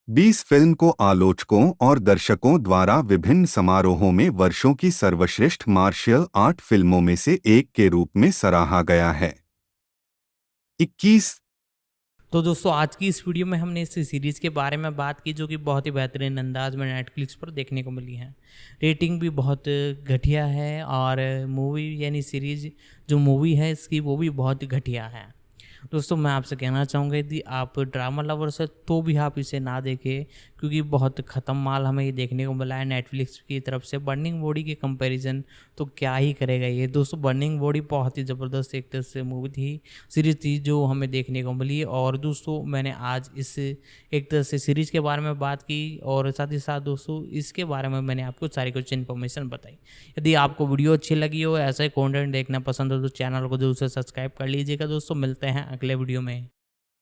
20 फिल्म को आलोचकों और दर्शकों द्वारा विभिन्न समारोहों में वर्षों की सर्वश्रेष्ठ मार्शल आर्ट फिल्मों में से एक के रूप में सराहा गया है। 21 तो दोस्तों आज की इस वीडियो में हमने इस सीरीज़ के बारे में बात की, जो कि बहुत ही बेहतरीन अंदाज में नेटफ्लिक्स पर देखने को मिली है। रेटिंग भी बहुत घटिया है और मूवी यानी सीरीज़ जो मूवी है इसकी वो भी बहुत घटिया है। दोस्तों मैं आपसे कहना चाहूँगा यदि आप ड्रामा लवर्स है तो भी आप इसे ना देखें, क्योंकि बहुत ख़त्म माल हमें ये देखने को मिला है नेटफ्लिक्स की तरफ से। बर्निंग बॉडी के कंपैरिजन तो क्या ही करेगा ये। दोस्तों बर्निंग बॉडी बहुत ही ज़बरदस्त एक तरह से मूवी थी, सीरीज़ थी जो हमें देखने को मिली। और दोस्तों मैंने आज इस एक तरह से सीरीज़ के बारे में बात की और साथ ही साथ दोस्तों इसके बारे में मैंने आपको सारी कुछ इन्फॉर्मेशन बताई। यदि आपको वीडियो अच्छी लगी हो, ऐसा ही कॉन्टेंट देखना पसंद हो तो चैनल को जरूर से सब्सक्राइब कर लीजिएगा। दोस्तों मिलते हैं अगले वीडियो में।